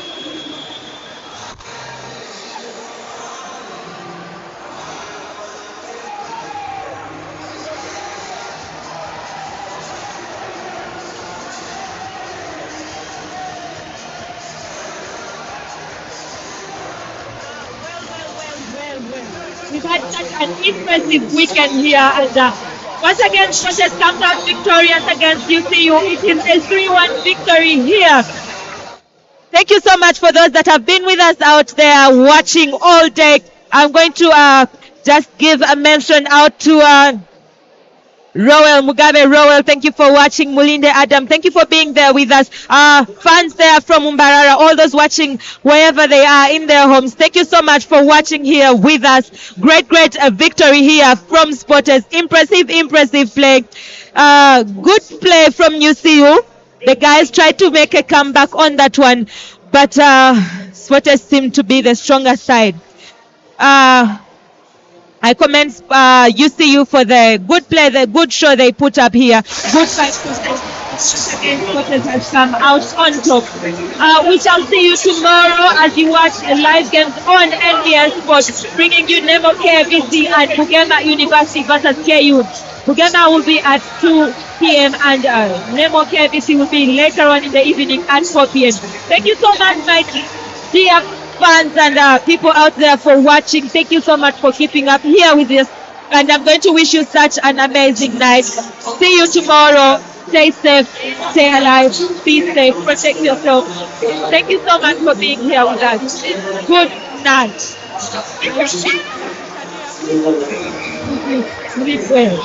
A: We've had such an impressive weekend here, and once again, Sporters comes out victorious against UCU. It is a 3-1 victory here. Thank you so much for those that have been with us out there watching all day. I'm going to just give a mention out to Rowell Mugabe. Rowell, thank you for watching. Mulinde Adam, thank you for being there with us. Fans there from Umbarara, all those watching wherever they are in their homes, thank you so much for watching here with us. Great victory here from Sporters. Impressive play. Good play from UCU. The guys tried to make a comeback on that one, but Sporters seemed to be the stronger side. I commend UCU for the good play, the good show they put up here. Good fight. Sporters has come out on top. We shall see you tomorrow as you watch live games on NBS Sports, bringing you Nemo KVC and Bugema University versus KU. Bugema will be at 2 p.m. and Nemo KVC will be later on in the evening at 4 p.m. Thank you so much, my dear fans and people out there for watching. Thank you so much for keeping up here with us, and I'm going to wish you such an amazing night. See you tomorrow. Stay safe, stay alive, be safe, protect yourself. Thank you so much for being here with us. Good night. Sleep well.